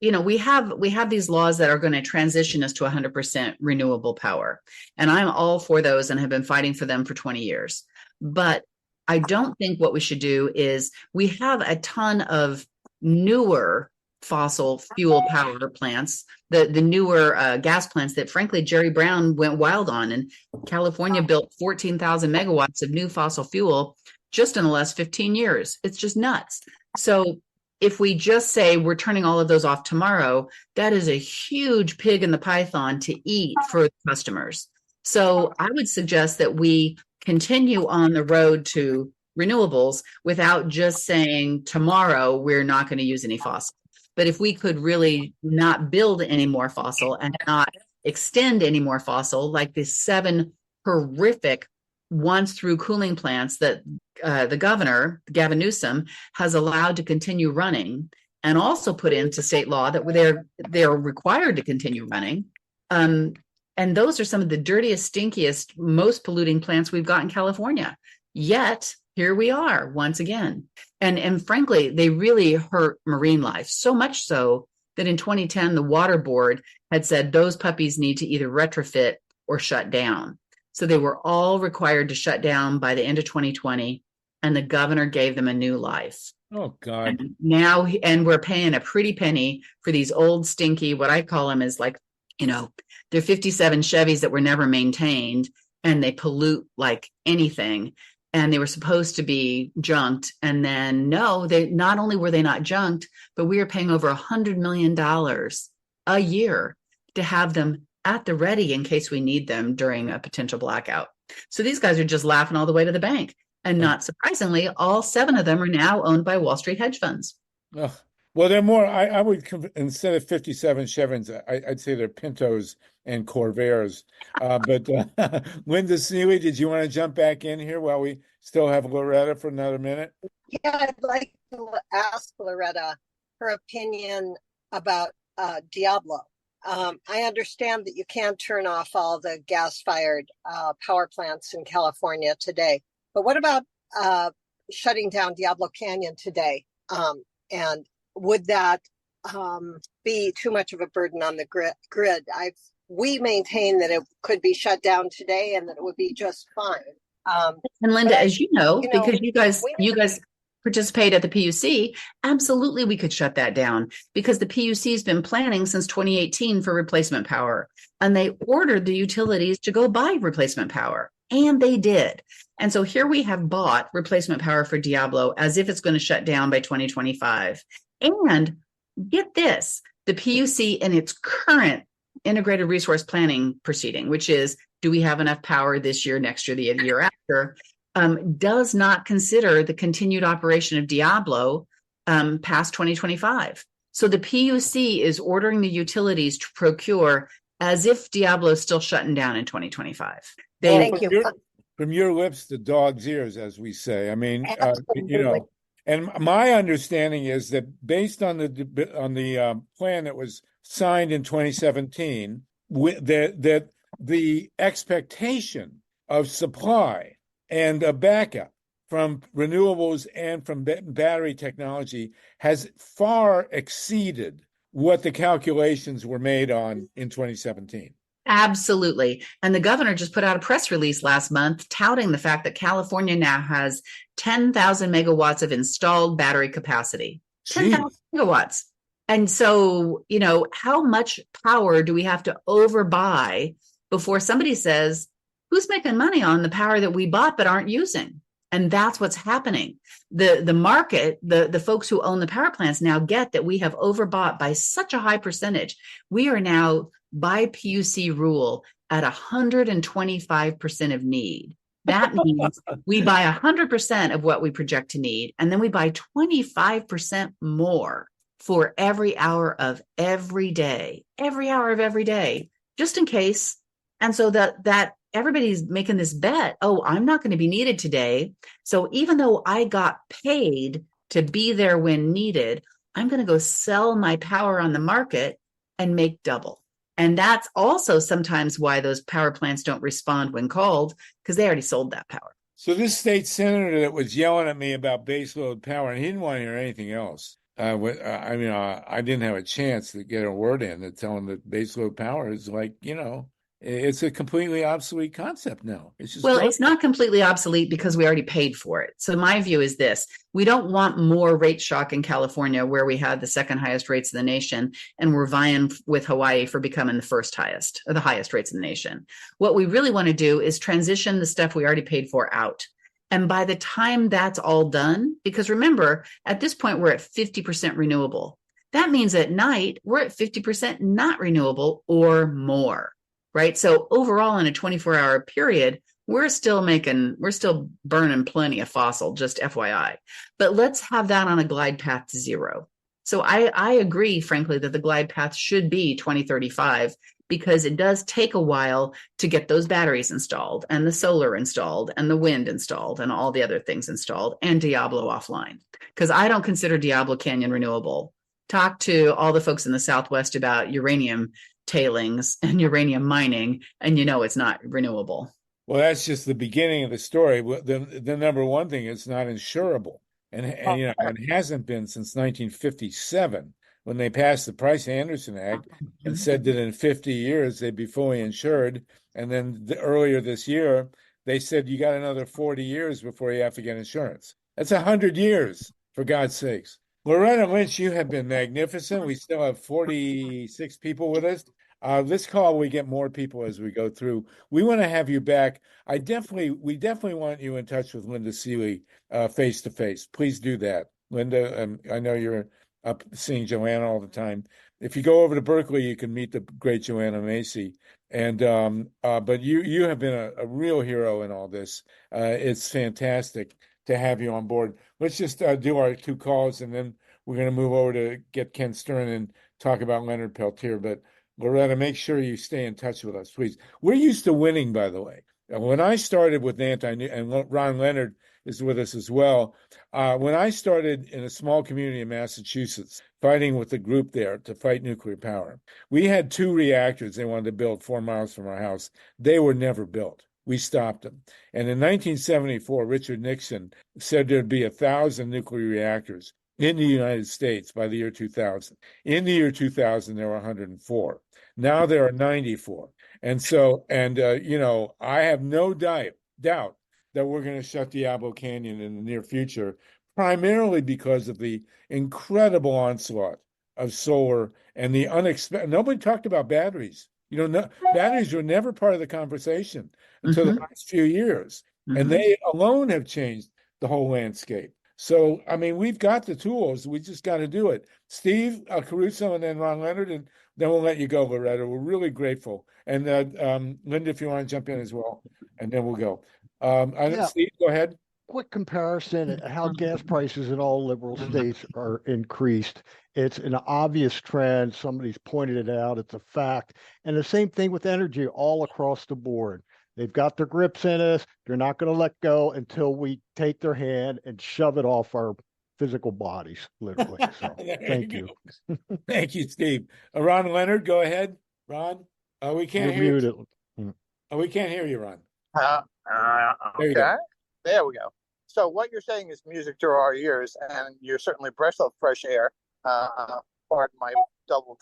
We have these laws that are going to transition us to 100% renewable power. And I'm all for those and have been fighting for them for 20 years. But I don't think what we should do is we have a ton of newer fossil fuel power plants, the newer gas plants that frankly Jerry Brown went wild on, and California built 14,000 megawatts of new fossil fuel just in the last 15 years. It's just nuts. So if we just say we're turning all of those off tomorrow, that is a huge pig in the python to eat for customers. So I would suggest that we continue on the road to renewables without just saying tomorrow we're not going to use any fossil. But if we could really not build any more fossil and not extend any more fossil, like the 7 horrific once-through cooling plants that the governor, Gavin Newsom, has allowed to continue running, and also put into state law that they're required to continue running. And those are some of the dirtiest, stinkiest, most polluting plants we've got in California. Yet here we are once again. And frankly, they really hurt marine life, so much so that in 2010, the Water Board had said those puppies need to either retrofit or shut down. So they were all required to shut down by the end of 2020, and the governor gave them a new life. Oh, God. And now, and we're paying a pretty penny for these old, stinky, what I call them is like, they're 57 Chevys that were never maintained, and they pollute like anything. And they were supposed to be junked. And then no, they not only were they not junked, but we are paying over $100 million a year to have them at the ready in case we need them during a potential blackout. So these guys are just laughing all the way to the bank. And not surprisingly, all 7 of them are now owned by Wall Street hedge funds. Oh, well, they're more, I would, instead of 57 Chevrons, I'd say they're Pintos and Corvairs. But Linda Seeley, did you want to jump back in here while we still have Loretta for another minute? Yeah, I'd like to ask Loretta her opinion about Diablo. I understand that you can't turn off all the gas-fired power plants in California today. But what about shutting down Diablo Canyon today? And would that be too much of a burden on the grid? We maintain that it could be shut down today and that it would be just fine. And Linda, as you know, because you guys we- participate at the PUC, absolutely we could shut that down, because the PUC has been planning since 2018 for replacement power, and they ordered the utilities to go buy replacement power, and they did. And so here we have bought replacement power for Diablo as if it's going to shut down by 2025. And get this, the PUC in its current integrated resource planning proceeding, which is, do we have enough power this year, next year, the year after, does not consider the continued operation of Diablo past 2025. So the PUC is ordering the utilities to procure as if Diablo is still shutting down in 2025. Thank you. From your lips to dog's ears, as we say. I mean, Absolutely. and my understanding is that based on the plan that was signed in 2017, that the expectation of supply and a backup from renewables and from battery technology has far exceeded what the calculations were made on in 2017. Absolutely. And the governor just put out a press release last month touting the fact that California now has 10,000 megawatts of installed battery capacity. 10,000 megawatts. And so, how much power do we have to overbuy before somebody says, who's making money on the power that we bought but aren't using? And that's what's happening. The market, the folks who own the power plants now get that we have overbought by such a high percentage. We are now, by PUC rule, at 125% of need. That means we buy 100% of what we project to need, and then we buy 25% more for every hour of every day, just in case. And so that everybody's making this bet, oh, I'm not going to be needed today. So even though I got paid to be there when needed, I'm going to go sell my power on the market and make double. And that's also sometimes why those power plants don't respond when called, because they already sold that power. So this state senator that was yelling at me about baseload power, and he didn't want to hear anything else. I didn't have a chance to get a word in to tell him that baseload power is like, it's a completely obsolete concept now. It's just it's not completely obsolete because we already paid for it. So my view is this: we don't want more rate shock in California, where we had the second highest rates in the nation, and we're vying with Hawaii for becoming the first highest, or the highest rates in the nation. What we really want to do is transition the stuff we already paid for out. And by the time that's all done, because remember, at this point, we're at 50% renewable. That means at night, we're at 50% not renewable or more, right? So overall, in a 24-hour period, we're still burning plenty of fossil, just FYI. But let's have that on a glide path to zero. So I agree, frankly, that the glide path should be 2035, because it does take a while to get those batteries installed, and the solar installed, and the wind installed, and all the other things installed, and Diablo offline. Because I don't consider Diablo Canyon renewable. Talk to all the folks in the Southwest about uranium tailings and uranium mining, and it's not renewable. Well, that's just the beginning of the story. The number one thing, it's not insurable, and it hasn't been since 1957. When they passed the Price-Anderson Act and said that in 50 years they'd be fully insured. And then earlier this year, they said you got another 40 years before you have to get insurance. That's 100 years, for God's sakes. Loretta Lynch, you have been magnificent. We still have 46 people with us. This call, we get more people as we go through. We want to have you back. We definitely want you in touch with Linda Seeley face to face. Please do that. Linda, I know you're up seeing Joanna all the time. If you go over to Berkeley, you can meet the great Joanna Macy. And but you have been a real hero in all this. It's fantastic to have you on board. Let's just do our two calls, and then we're going to move over to get Ken Stern and talk about Leonard Peltier. But Loretta, make sure you stay in touch with us, please. We're used to winning, by the way. When I started with and Ron Leonard is with us as well. When I started in a small community in Massachusetts, fighting with a group there to fight nuclear power, we had 2 reactors they wanted to build 4 miles from our house. They were never built. We stopped them. And in 1974, Richard Nixon said there'd be 1,000 nuclear reactors in the United States by the year 2000. In the year 2000, there were 104. Now there are 94. And so, I have no doubt that we're going to shut Diablo Canyon in the near future, primarily because of the incredible onslaught of solar and the unexpected. Nobody talked about batteries. Batteries were never part of the conversation until the last few years, and they alone have changed the whole landscape. So, we've got the tools. We just got to do it. Steve Caruso, and then Ron Leonard, and then we'll let you go, Loretta. We're really grateful. And Linda, if you want to jump in as well, and then we'll go. Steve, go ahead. Quick comparison at how gas prices in all liberal states are increased. It's an obvious trend. Somebody's pointed it out. It's a fact. And the same thing with energy all across the board. They've got their grips in us. They're not going to let go until we take their hand and shove it off our physical bodies, literally. So thank you. Thank you, Steve. Ron Leonard, go ahead. Ron, we can't hear you. We can't hear you, Ron. Okay. There we go. So what you're saying is music to our ears, and you're certainly a breath of fresh air. Pardon my double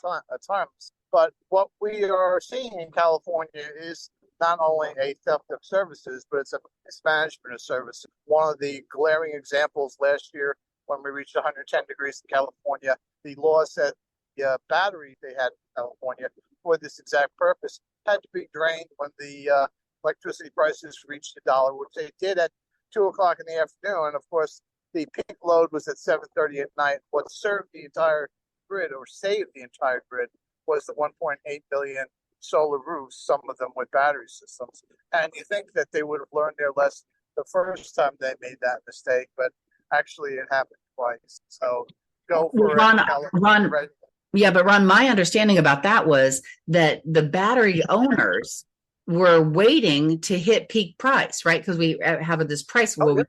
times. But what we are seeing in California is not only a theft of services, but it's a mismanagement of services. One of the glaring examples last year, when we reached 110 degrees in California, the law said the battery they had in California for this exact purpose had to be drained when the electricity prices reached $1, which they did at 2 o'clock in the afternoon. And of course, the peak load was at 7:30 at night. What served the entire grid, or saved the entire grid, was the 1.8 billion solar roofs, some of them with battery systems. And you think that they would have learned their lesson the first time they made that mistake, but actually it happened twice. So go for Ron, it. Ron, Right. yeah, but Ron, my understanding about that was that the battery owners were waiting to hit peak price, right? Because we have this price where we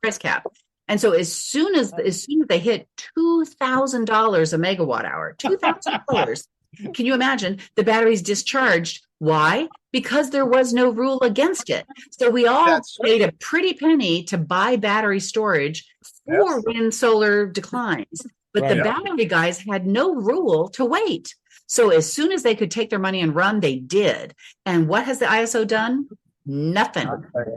price cap. And so as soon as they hit $2,000 a megawatt hour, $2,000, can you imagine, the batteries discharged? Why? Because there was no rule against it. So we all paid a pretty penny to buy battery storage for when solar declines. But the battery guys had no rule to wait. So as soon as they could take their money and run, they did. And what has the ISO done? Nothing.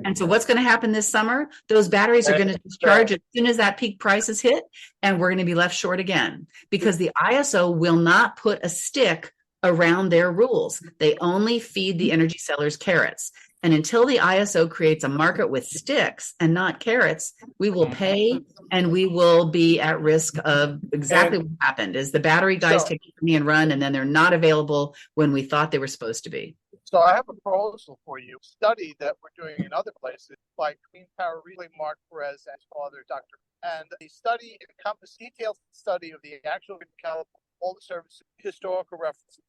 And so what's going to happen this summer? Those batteries are going to discharge as soon as that peak price is hit, and we're going to be left short again, because the ISO will not put a stick around their rules. They only feed the energy sellers carrots. And until the ISO creates a market with sticks and not carrots, we will pay, and we will be at risk of exactly what happened, is the battery guys take me and run, and then they're not available when we thought they were supposed to be. So I have a proposal for you. Study that we're doing in other places by Clean Power Relay, Mark Perez, and his father, Dr. And the study encompasses detailed study of the actual California, all the services, historical references,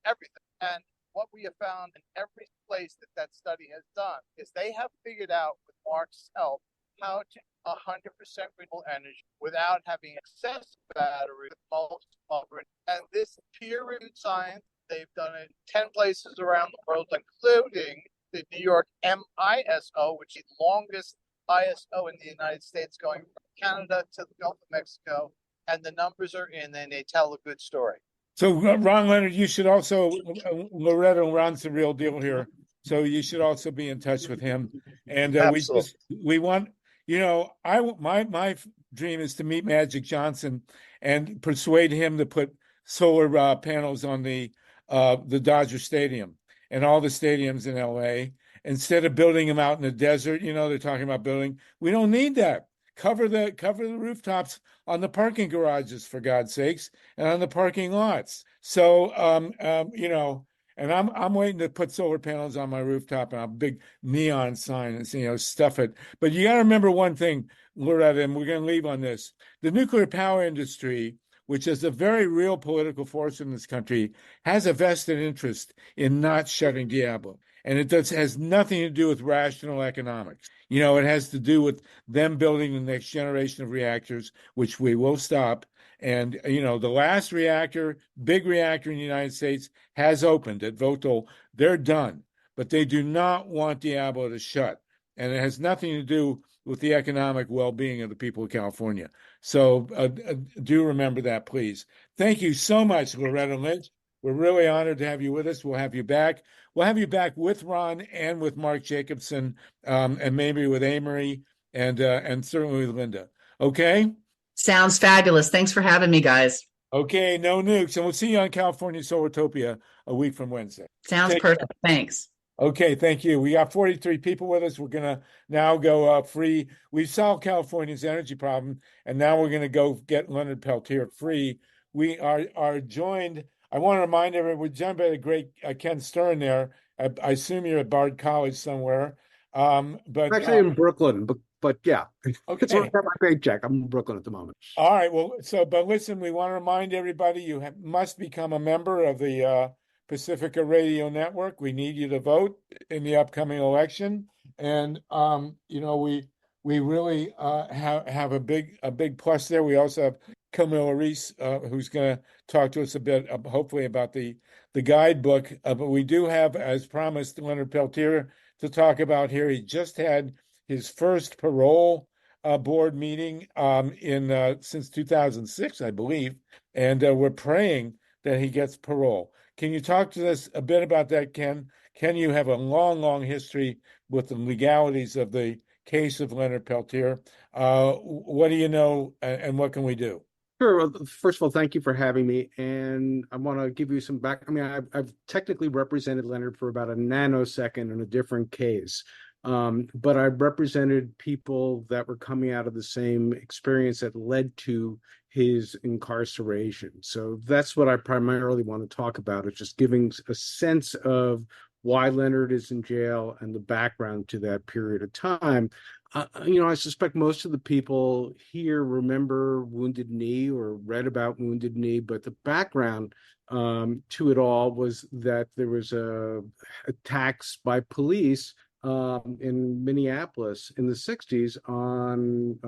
everything. And what we have found in every place that study has done is they have figured out, with Mark's help, how to 100% renewable energy without having excessive battery with most of it. And this peer-reviewed science, they've done it in 10 places around the world, including the New York MISO, which is the longest ISO in the United States, going from Canada to the Gulf of Mexico. And the numbers are in, and they tell a good story. So, Ron Leonard, you should also, Loretta, Ron's the real deal here. So you should also be in touch with him. And we want, my dream is to meet Magic Johnson and persuade him to put solar panels on the Dodger Stadium and all the stadiums in LA. Instead of building them out in the desert, they're talking about building. We don't need that. Cover the rooftops on the parking garages, for God's sakes, and on the parking lots. So, and I'm waiting to put solar panels on my rooftop and a big neon sign and, stuff it. But you got to remember one thing, Loretta, and we're going to leave on this. The nuclear power industry, which is a very real political force in this country, has a vested interest in not shutting Diablo. And it has nothing to do with rational economics. It has to do with them building the next generation of reactors, which we will stop. And, the last big reactor in the United States has opened at Vogtle. They're done, but they do not want Diablo to shut. And it has nothing to do with the economic well-being of the people of California. So do remember that, please. Thank you so much, Loretta Lynch. We're really honored to have you with us. We'll have you back. We'll have you back with Ron and with Mark Jacobson, and maybe with Amory and certainly with Linda. Okay? Sounds fabulous. Thanks for having me, guys. Okay, no nukes. And we'll see you on California Solartopia a week from Wednesday. Sounds perfect. Thanks. Okay, thank you. We got 43 people with us. We're going to now go free. We've solved California's energy problem, and now we're going to go get Leonard Peltier free. We are joined. I want to remind everyone, we're joined by the great Ken Stern there. I assume you're at Bard College somewhere. But actually in Brooklyn, but yeah. Okay. It's my paycheck. I'm in Brooklyn at the moment. All right. Well, but listen, we want to remind everybody you must become a member of the Pacifica Radio Network. We need you to vote in the upcoming election. And, we really have a big plus there. We also have CAMILLA REES, who's going to talk to us a bit, hopefully, about the guidebook. But we do have, as promised, Leonard Peltier to talk about here. He just had his first parole board meeting since 2006, I believe. And we're praying that he gets parole. Can you talk to us a bit about that, Ken? Ken, you have a long, long history with the legalities of the case of Leonard Peltier. What do you know, and what can we do? Sure. Well, first of all, thank you for having me. And I want to give you some back. I mean, I've technically represented Leonard for about a nanosecond in a different case. But I represented people that were coming out of the same experience that led to his incarceration. So that's what I primarily want to talk about, is just giving a sense of why Leonard is in jail and the background to that period of time. I suspect most of the people here remember Wounded Knee or read about Wounded Knee, but the background to it all was that there was attacks by police in Minneapolis in the 60s on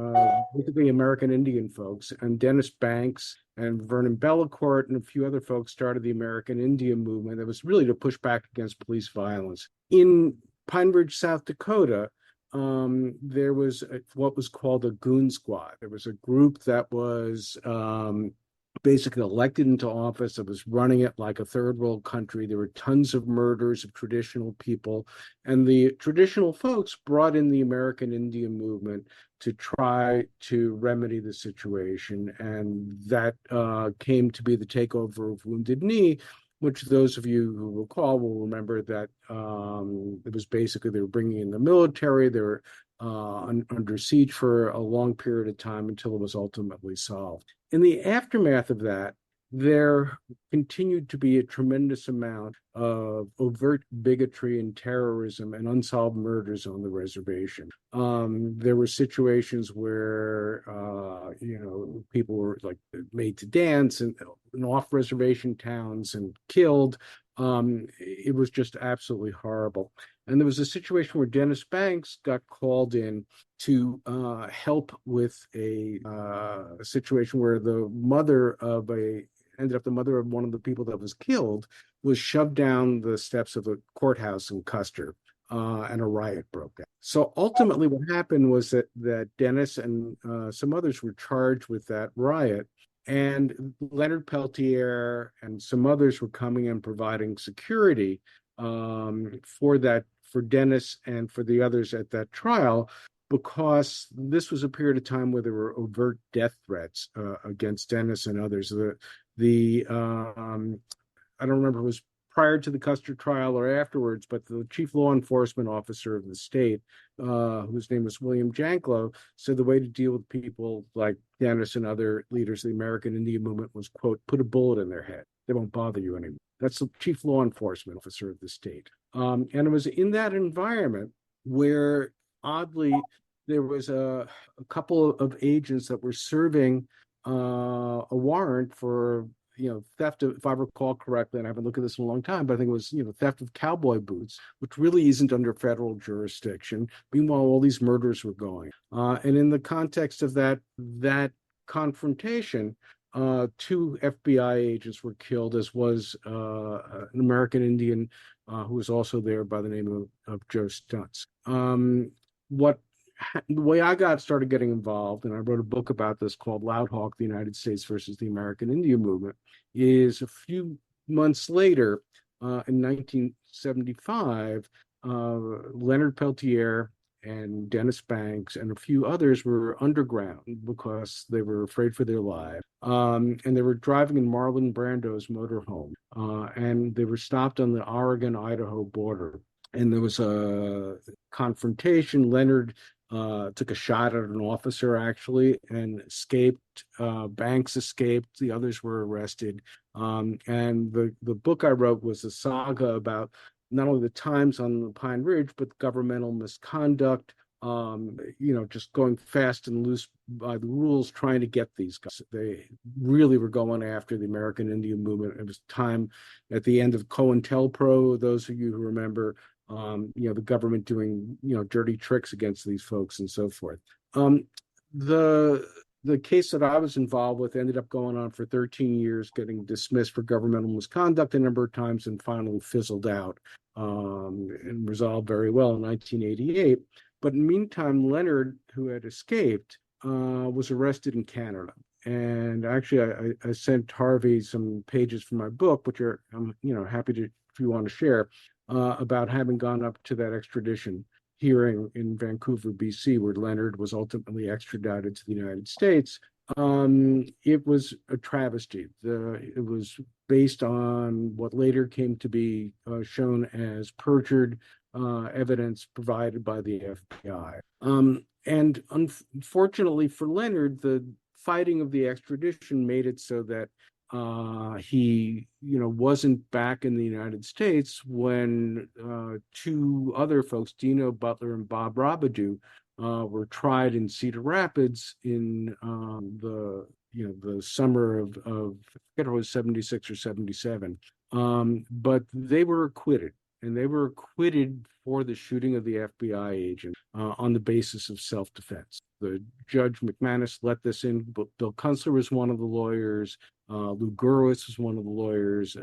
basically American Indian folks, and Dennis Banks and Vernon Bellecourt and a few other folks started the American Indian movement that was really to push back against police violence. In Pine Ridge, South Dakota, there was what was called a goon squad. There was a group that was basically elected into office, that was running it like a third world country. There were tons of murders of traditional people, and the traditional folks brought in the American Indian movement to try to remedy the situation, and that came to be the takeover of Wounded Knee, which those of you who recall will remember that it was basically they were bringing in the military. They were under siege for a long period of time until it was ultimately solved. In the aftermath of that, there continued to be a tremendous amount of overt bigotry and terrorism and unsolved murders on the reservation. There were situations where, people were like made to dance in off-reservation towns and killed. It was just absolutely horrible. And there was a situation where Dennis Banks got called in to help with a situation where the mother of one of the people that was killed was shoved down the steps of a courthouse in Custer, and a riot broke out. So ultimately what happened was that Dennis and some others were charged with that riot, and Leonard Peltier and some others were coming and providing security for Dennis and for the others at that trial, because this was a period of time where there were overt death threats against Dennis and others. I don't remember if it was prior to the Custer trial or afterwards, but the chief law enforcement officer of the state, whose name was William Janklow, said the way to deal with people like Dennis and other leaders of the American Indian movement was, quote, put a bullet in their head. They won't bother you anymore. That's the chief law enforcement officer of the state. And it was in that environment where, oddly, there was a couple of agents that were serving a warrant for theft of, if I recall correctly, and I haven't looked at this in a long time, but I think it was, theft of cowboy boots, which really isn't under federal jurisdiction. Meanwhile, all these murders were going. And in the context of that confrontation, 2 FBI agents were killed, as was an American Indian who was also there by the name of Joe Stuntz. The way I started getting involved, and I wrote a book about this called Loud Hawk, the United States versus the American Indian Movement, is a few months later, in 1975, Leonard Peltier and Dennis Banks and a few others were underground because they were afraid for their lives. And they were driving in Marlon Brando's motorhome, and they were stopped on the Oregon-Idaho border. And there was a confrontation. Leonard took a shot at an officer, actually, and escaped. Banks escaped. The others were arrested. And the book I wrote was a saga about not only the times on the Pine Ridge, but governmental misconduct, just going fast and loose by the rules, trying to get these guys. They really were going after the American Indian movement. It was time at the end of COINTELPRO, those of you who remember, the government doing, dirty tricks against these folks and so forth. The case that I was involved with ended up going on for 13 years, getting dismissed for governmental misconduct a number of times, and finally fizzled out and resolved very well in 1988. But in the meantime, Leonard, who had escaped, was arrested in Canada. And actually, I sent Harvey some pages from my book, which are I'm happy to, if you want to share, about having gone up to that extradition hearing in Vancouver, BC, where Leonard was ultimately extradited to the United States. It was a travesty. It was based on what later came to be shown as perjured evidence provided by the FBI. And unfortunately for Leonard, the fighting of the extradition made it so that he, wasn't back in the United States when two other folks, Dino Butler and Bob Robidoux, were tried in Cedar Rapids in the summer of I forget if it was 76 or 77. But they were acquitted. And they were acquitted for the shooting of the FBI agent on the basis of self-defense. The Judge McManus let this in. Bill Kunstler was one of the lawyers. Lou Gurwitz was one of the lawyers.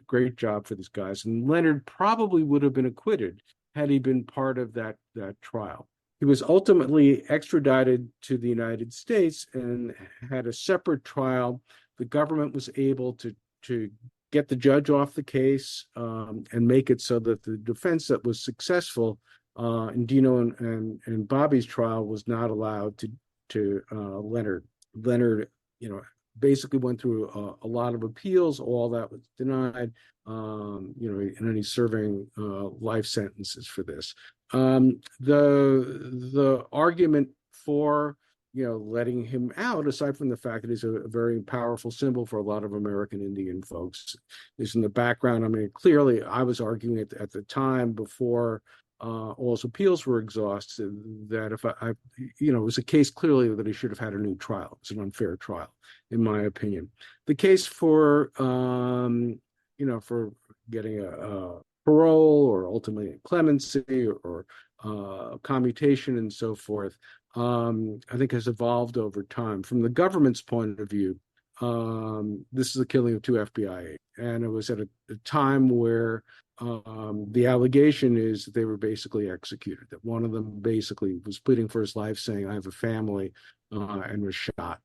Great job for these guys. And Leonard probably would have been acquitted had he been part of that trial. He was ultimately extradited to the United States and had a separate trial. The government was able to get the judge off the case and make it so that the defense that was successful in Dino and Bobby's trial was not allowed to Leonard. Leonard, basically went through a lot of appeals. All that was denied. And then he's serving life sentences for this. The argument for letting him out, aside from the fact that he's a very powerful symbol for a lot of American Indian folks, is in the background. I mean, clearly, I was arguing at the time before all his appeals were exhausted that if it was a case clearly that he should have had a new trial. It was an unfair trial, in my opinion. The case for for getting a parole or ultimately a clemency or commutation and so forth, I think has evolved over time. From the government's point of view, this is the killing of two FBI agents, and it was at a time where the allegation is that they were basically executed, that one of them basically was pleading for his life, saying, I have a family, and was shot.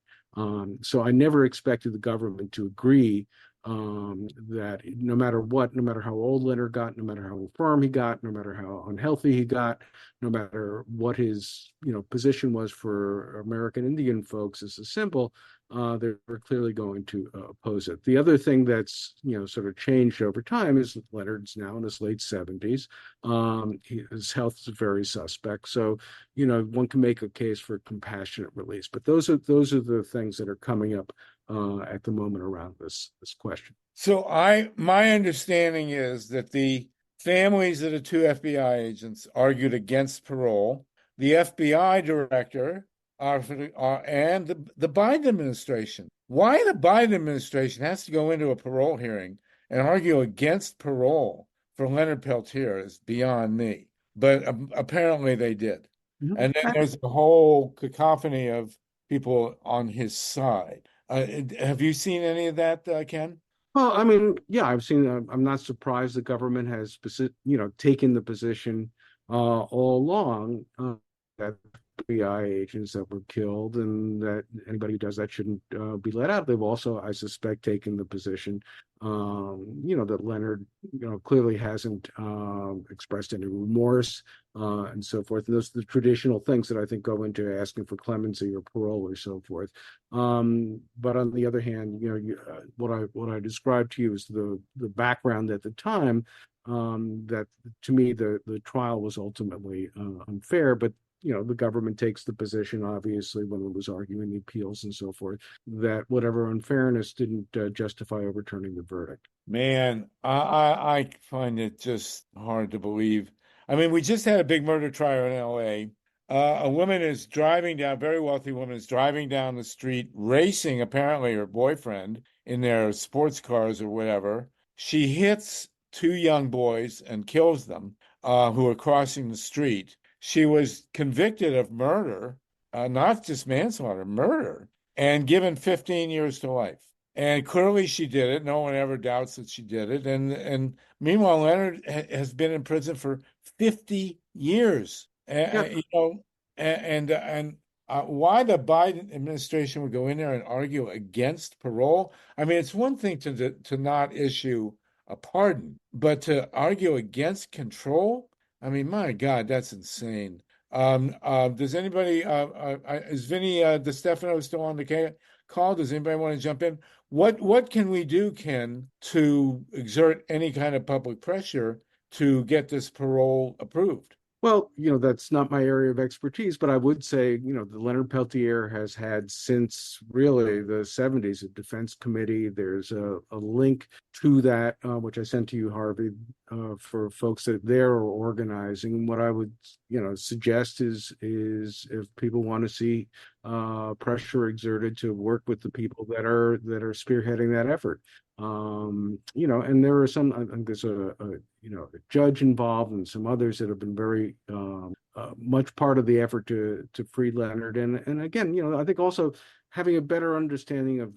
So I never expected the government to agree that no matter what, no matter how old Leonard got, no matter how infirm he got, no matter how unhealthy he got, no matter what his position was for American Indian folks as a symbol, they were clearly going to oppose it. The other thing that's sort of changed over time is Leonard's now in his late 70s. His health is very suspect, so one can make a case for compassionate release. But those are the things that are coming up at the moment around this question. So my understanding is that the families of the two FBI agents argued against parole. The FBI director and the Biden administration. Why the Biden administration has to go into a parole hearing and argue against parole for Leonard Peltier is beyond me. But apparently they did. Mm-hmm. And then there's a whole cacophony of people on his side. Have you seen any of that, Ken? Well, I mean, yeah, I've seen. I'm not surprised the government has, taken the position all along that FBI agents that were killed and that anybody who does that shouldn't be let out. They've also, I suspect, taken the position, that Leonard, clearly hasn't expressed any remorse and so forth. And those are the traditional things that I think go into asking for clemency or parole or so forth. But on the other hand, what I described to you is the background at the time, that to me the trial was ultimately unfair, but the government takes the position, obviously, when it was arguing the appeals and so forth, that whatever unfairness didn't justify overturning the verdict. Man, I find it just hard to believe. I mean, we just had a big murder trial in L.A. A woman is driving down, very wealthy woman is driving down the street, racing apparently her boyfriend in their sports cars or whatever. She hits two young boys and kills them who are crossing the street. She was convicted of murder, not just manslaughter, murder, and given 15 years to life. And clearly she did it. No one ever doubts that she did it. And meanwhile, Leonard has been in prison for 50 years. And why the Biden administration would go in there and argue against parole. I mean, it's one thing to not issue a pardon, but to argue against control, I mean, my God, that's insane. Does anybody, is Vinnie DeStefano still on the call? Does anybody want to jump in? What can we do, Ken, to exert any kind of public pressure to get this parole approved? Well, that's not my area of expertise, but I would say, the Leonard Peltier has had since really the 70s a defense committee. There's a link to that, which I sent to you, Harvey, for folks that they're organizing. What I would, suggest is if people want to see pressure exerted to work with the people that are spearheading that effort. And there are some, I think there's a judge involved and some others that have been very much part of the effort to free Leonard. And again, I think also having a better understanding of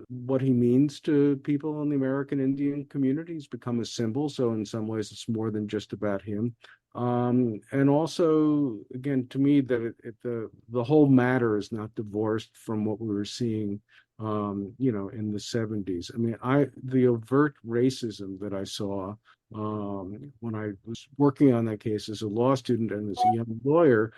what he means to people in the American Indian communities become a symbol. So in some ways, it's more than just about him. And also, again, to me, that the whole matter is not divorced from what we were seeing in the 70s. I mean, the overt racism that I saw when I was working on that case as a law student and as a young lawyer,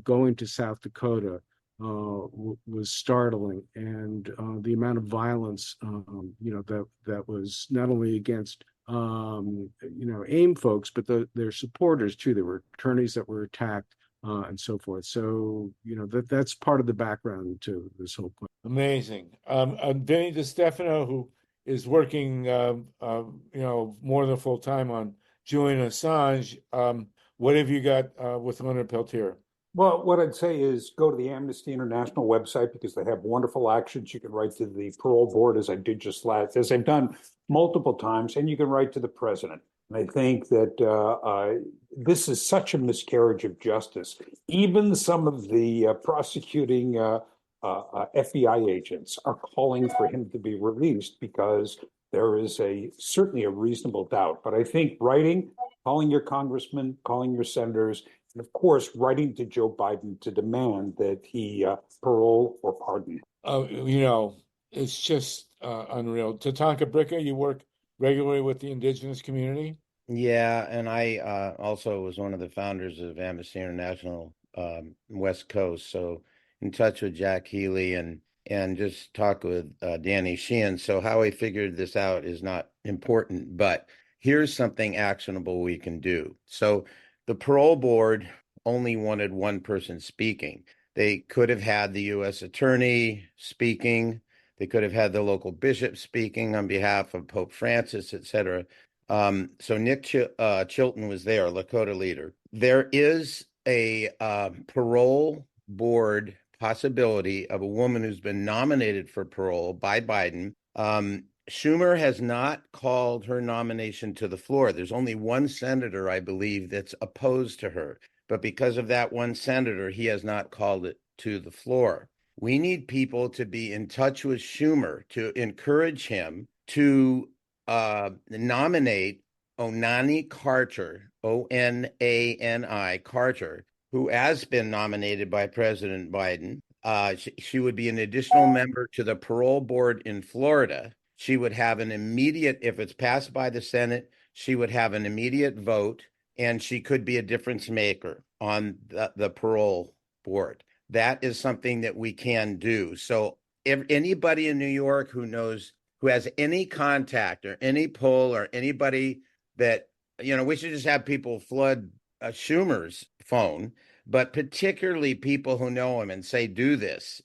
going to South Dakota was startling, and the amount of violence, that was not only against AIM folks, but their supporters too. There were attorneys that were attacked. And so forth. So, that's part of the background to this whole point. Amazing. Vinnie DeStefano, who is working, more than full time on Julian Assange. What have you got with Leonard Peltier? Well, what I'd say is go to the Amnesty International website because they have wonderful actions. You can write to the Parole Board, as I've done multiple times, and you can write to the president. And I think that this is such a miscarriage of justice. Even some of the prosecuting FBI agents are calling for him to be released because there is certainly a reasonable doubt. But I think calling your congressmen, calling your senators, and of course, writing to Joe Biden to demand that he parole or pardon. It's just unreal. TATANKA BRICCA, you work regularly with the indigenous community? Yeah, and I also was one of the founders of Amnesty International West Coast, so in touch with Jack Healy and just talk with Danny Sheehan. So how we figured this out is not important, but here's something actionable we can do. So the Parole Board only wanted one person speaking. They could have had the U.S. Attorney speaking. They could have had the local bishop speaking on behalf of Pope Francis, etc. So Nick Chilton was there, Lakota leader. There is a parole board possibility of a woman who's been nominated for parole by Biden. Schumer has not called her nomination to the floor. There's only one senator, I believe, that's opposed to her. But because of that one senator, he has not called it to the floor. We need people to be in touch with Schumer to encourage him to nominate Onani Carter, Onani Carter, who has been nominated by President Biden. She would be an additional member to the parole board in Florida. She would have an immediate, if it's passed by the Senate, she would have an immediate vote, and she could be a difference maker on the parole board. That is something that we can do. So if anybody in New York who has any contact or any pull or anybody that, we should just have people flood Schumer's phone, but particularly people who know him and say, do this,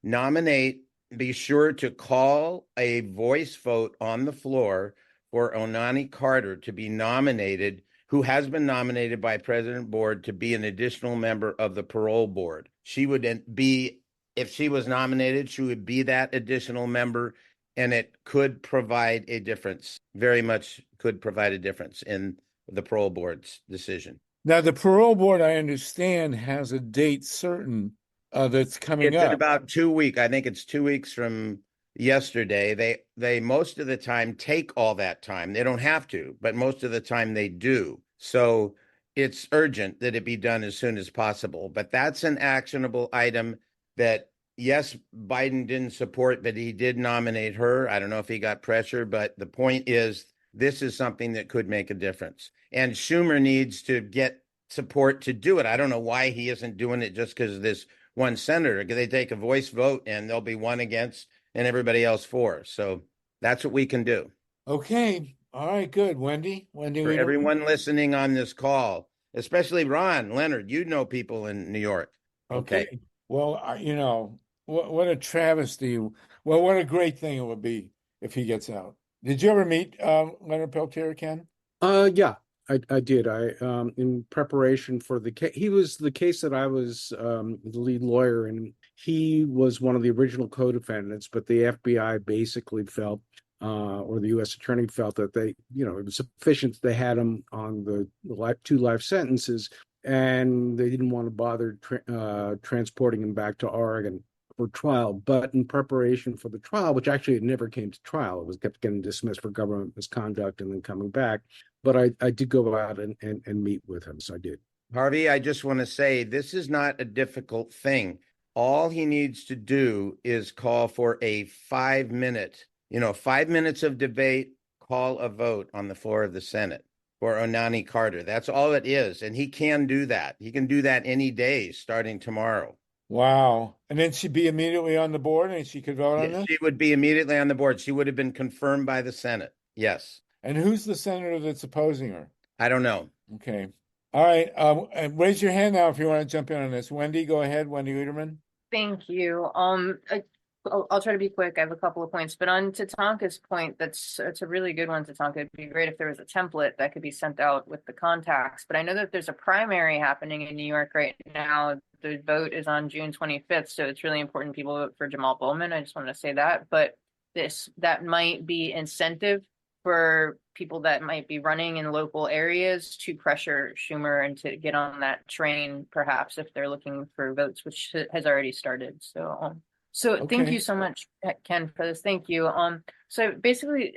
nominate, be sure to call a voice vote on the floor for Onani Carter to be nominated, who has been nominated by President Board to be an additional member of the parole board. She would be, if she was nominated, she would be that additional member, and it could provide a difference, very much could provide a difference in the parole board's decision. Now, the parole board, I understand, has a date certain that's coming up. It's in about 2 weeks. I think it's 2 weeks from yesterday. They most of the time take all that time. They don't have to, but most of the time they do. So it's urgent that it be done as soon as possible. But that's an actionable item that, yes, Biden didn't support, but he did nominate her. I don't know if he got pressure, but the point is this is something that could make a difference. And Schumer needs to get support to do it. I don't know why he isn't doing it just because of this one senator. They take a voice vote and there'll be one against and everybody else for. So that's what we can do. Okay. All right, good. Wendy For Lederman? everyone listening on this call, especially Ron, Leonard, you know people in New York. Okay. Well, you know, what a travesty. Well, what a great thing it would be if he gets out. Did you ever meet Leonard Peltier, Ken? Yeah, I did. In preparation for the case, he was the case that I was the lead lawyer, and he was one of the original co-defendants, but the FBI basically felt, or the U.S. attorney felt that they, it was sufficient that they had him on the two life sentences, and they didn't want to bother transporting him back to Oregon for trial. But in preparation for the trial, which actually it never came to trial, it was kept getting dismissed for government misconduct and then coming back. But I did go out and meet with him. So I did. Harvey, I just want to say this is not a difficult thing. All he needs to do is call for a 5-minute, 5 minutes of debate, call a vote on the floor of the Senate for Onani Carter. That's all it is. And he can do that. He can do that any day starting tomorrow. Wow. And then she'd be immediately on the board and she could vote on this? She would be immediately on the board. She would have been confirmed by the Senate. Yes. And who's the senator that's opposing her? I don't know. Okay. All right. Raise your hand now if you want to jump in on this. Wendy, go ahead. Wendy Lederman. Thank you. I'll try to be quick. I have a couple of points, but on Tatanka's point, it's a really good one, Tatanka. It'd be great if there was a template that could be sent out with the contacts, but I know that there's a primary happening in New York right now. The vote is on June 25th, so it's really important people vote for Jamal Bowman. I just want to say that, but that might be incentive for people that might be running in local areas to pressure Schumer and to get on that train, perhaps if they're looking for votes, which has already started. So thank you so much, Ken, for this. Thank you. So basically,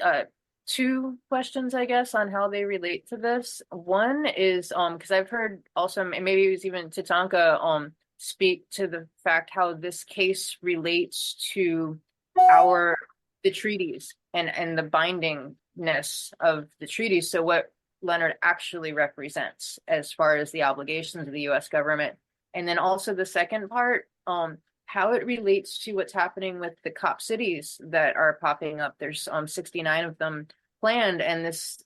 two questions, I guess, on how they relate to this. One is because I've heard also, maybe it was even Tatanka speak to the fact how this case relates to the treaties and the bindingness of the treaties. So what Leonard actually represents as far as the obligations of the U.S. government. And then also the second part, how it relates to what's happening with the cop cities that are popping up. There's 69 of them planned, and this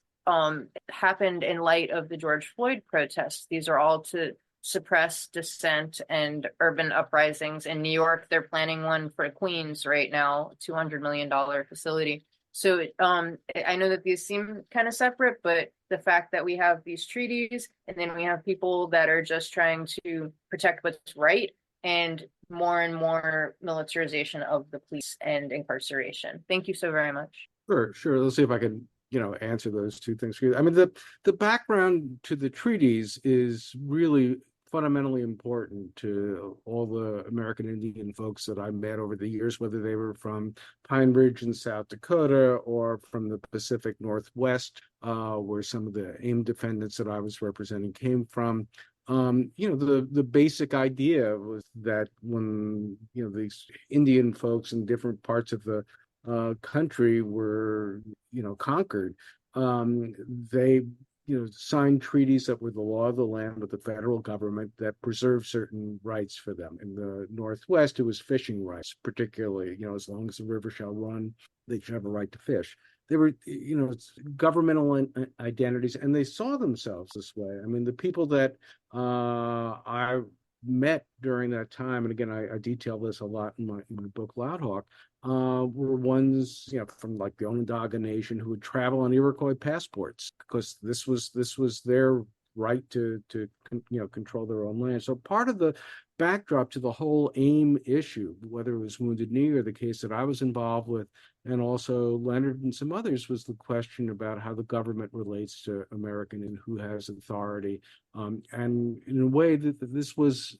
happened in light of the George Floyd protests. These are all to suppress dissent and urban uprisings. In New York, they're planning one for Queens right now, $200 million facility. So I know that these seem kind of separate, but the fact that we have these treaties and then we have people that are just trying to protect what's right, and more militarization of the police and incarceration. Thank you so very much. Sure. Let's see if I can, answer those two things for you. I mean, the background to the treaties is really fundamentally important to all the American Indian folks that I met over the years, whether they were from Pine Ridge in South Dakota or from the Pacific Northwest, where some of the AIM defendants that I was representing came from. The basic idea was that when, these Indian folks in different parts of the country were, conquered, they, signed treaties that were the law of the land with the federal government that preserved certain rights for them. In the Northwest, it was fishing rights, particularly, as long as the river shall run, they should have a right to fish. They were, governmental identities, and they saw themselves this way. I mean, the people that I met during that time, and again, I detail this a lot in my book, Loud Hawk, were ones, from like the Onondaga Nation who would travel on Iroquois passports because this was their right to control their own land. So part of the backdrop to the whole AIM issue, whether it was Wounded Knee or the case that I was involved with, and also Leonard and some others, was the question about how the government relates to American and who has authority. And in a way that this was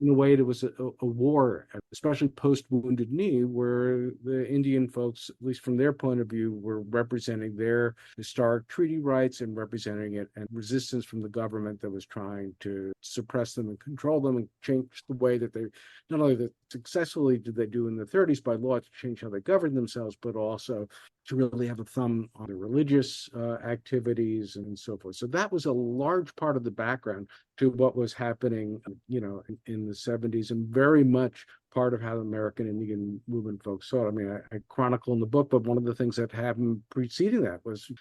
in a way, there was a war, especially post-Wounded Knee, where the Indian folks, at least from their point of view, were representing their historic treaty rights and representing it, and resistance from the government that was trying to suppress them and control them and change the way that they, not only that successfully did they do in the 30s by law to change how they governed themselves, but also to really have a thumb on their religious activities and so forth. So that was a large part of the background to what was happening, in the 70s, and very much part of how the American Indian movement folks saw it. I mean, I chronicle in the book, but one of the things that happened preceding that was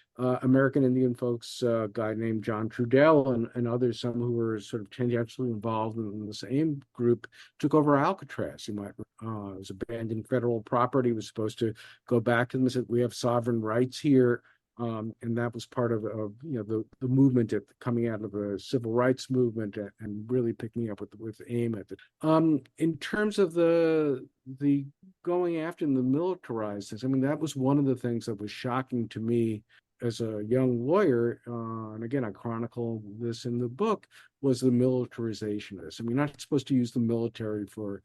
American Indian folks, a guy named John Trudell and others, some who were sort of tangentially involved in the same group, took over Alcatraz. You might, it was abandoned federal property, was supposed to go back to them and said, we have sovereign rights here. And that was part of the movement coming out of the civil rights movement and really picking up with AIM at it. In terms of the going after and the militarized things, I mean, that was one of the things that was shocking to me as a young lawyer, and again, I chronicle this in the book, was the militarization of this. I mean, you're not supposed to use the military for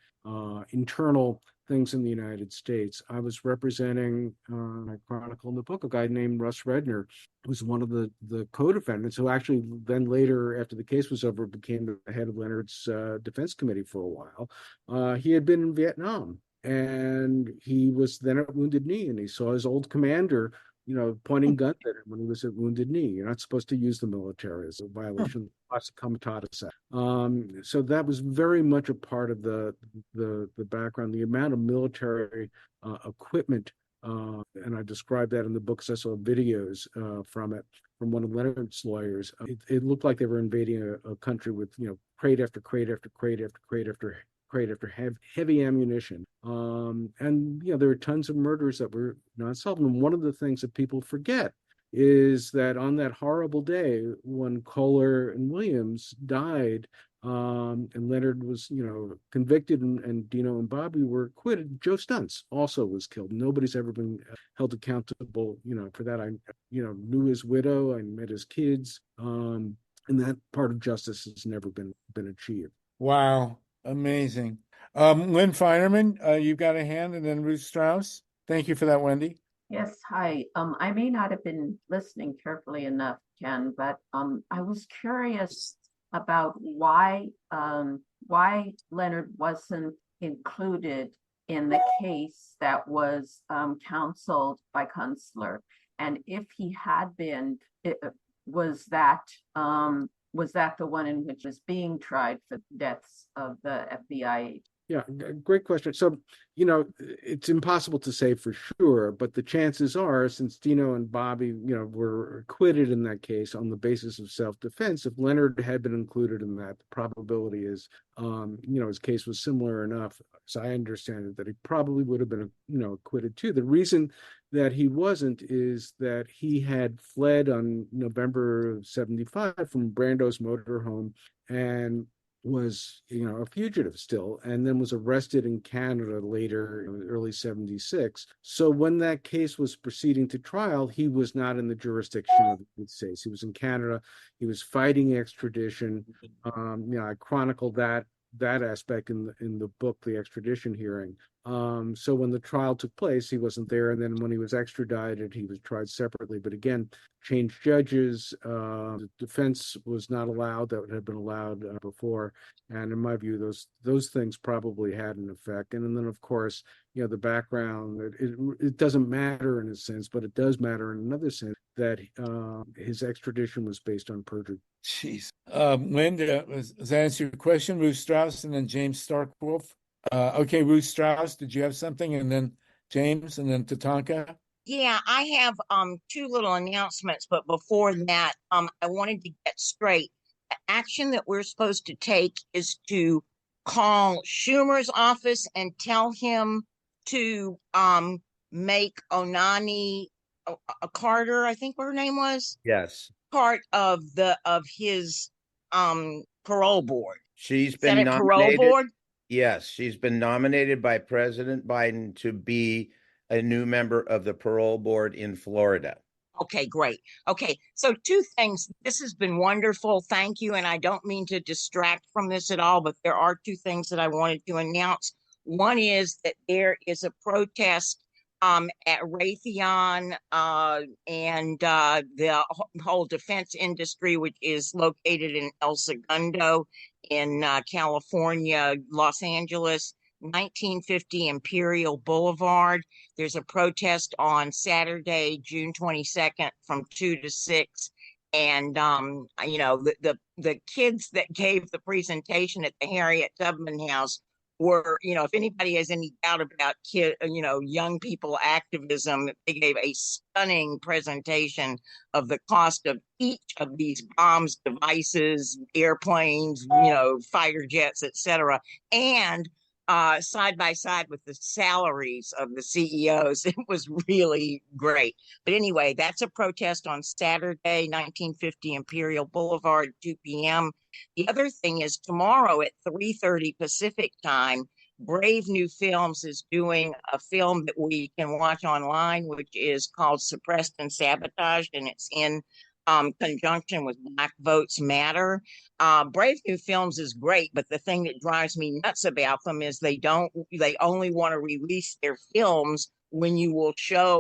internal things in the United States. I was representing, I chronicle in the book, a guy named Russ Redner, who was one of the co-defendants, who actually then later, after the case was over, became the head of Leonard's defense committee for a while. He had been in Vietnam, and he was then at Wounded Knee, and he saw his old commander pointing guns at him when he was at Wounded Knee. You're not supposed to use the military as a violation of the Comitatus Act. So that was very much a part of the background, the amount of military equipment, and I described that in the books. I saw videos from one of Leonard's lawyers. It looked like they were invading a country with crate after crate after crate after crate after crate after heavy ammunition. And there were tons of murders that were not solved. And one of the things that people forget is that on that horrible day when Kohler and Williams died, and Leonard was, convicted, and Dino and Bobby were acquitted, Joe Stuntz also was killed. Nobody's ever been held accountable, for that. I, knew his widow, I met his kids, and that part of justice has never been achieved. Wow. Amazing. Lynn Finerman, you've got a hand, and then Ruth Strauss. Thank you for that, Wendy. Yes, hi. I may not have been listening carefully enough, Ken, but I was curious about why Leonard wasn't included in the case that was counseled by Kunstler, and if he had been, was that the one in which was being tried for the deaths of the FBI agent? Yeah, great question. So, it's impossible to say for sure, but the chances are, since Dino and Bobby, were acquitted in that case on the basis of self-defense, if Leonard had been included in that, the probability is, his case was similar enough, as I understand it, that he probably would have been, acquitted too. The reason that he wasn't is that he had fled on November of 75 from Brando's motorhome and was, a fugitive still, and then was arrested in Canada later, in early 76. So when that case was proceeding to trial, he was not in the jurisdiction of the United States. He was in Canada. He was fighting extradition. I chronicled that aspect in the book, The Extradition Hearing. So when the trial took place, he wasn't there. And then when he was extradited, he was tried separately. But again, changed judges. The defense was not allowed. That had been allowed before. And in my view, those things probably had an effect. And then, of course, the background, it doesn't matter in a sense, but it does matter in another sense, that his extradition was based on perjury. Jeez. Linda, does that answer your question? Ruth Strauss and then James Starkwolf. Okay, Ruth Strauss, did you have something? And then James, and then Tatanka? Yeah, I have two little announcements, but before that, I wanted to get straight. The action that we're supposed to take is to call Schumer's office and tell him to make Onani Carter, I think her name was. Yes. Part of his parole board. She's been Senate parole nominated. board. Yes, she's been nominated by President Biden to be a new member of the parole board in Florida. Okay, great. Okay, so two things. This has been wonderful. Thank you. And I don't mean to distract from this at all, but there are two things that I wanted to announce. One is that there is a protest at Raytheon and the whole defense industry, which is located in El Segundo in California, Los Angeles, 1950 Imperial Boulevard. There's a protest on Saturday, June 22nd from 2 to 6. And you know, the kids that gave the presentation at the Harriet Tubman House were, you know, if anybody has any doubt about young people activism, they gave a stunning presentation of the cost of each of these bombs, devices, airplanes, fighter jets, etc. And side by side with the salaries of the CEOs. It was really great. But anyway, that's a protest on Saturday, 1950 Imperial Boulevard, 2 p.m. The other thing is tomorrow at 3:30 Pacific time, Brave New Films is doing a film that we can watch online, which is called Suppressed and Sabotaged, and it's in conjunction with Black Votes Matter. Brave New Films is great, but the thing that drives me nuts about them is they only want to release their films when you will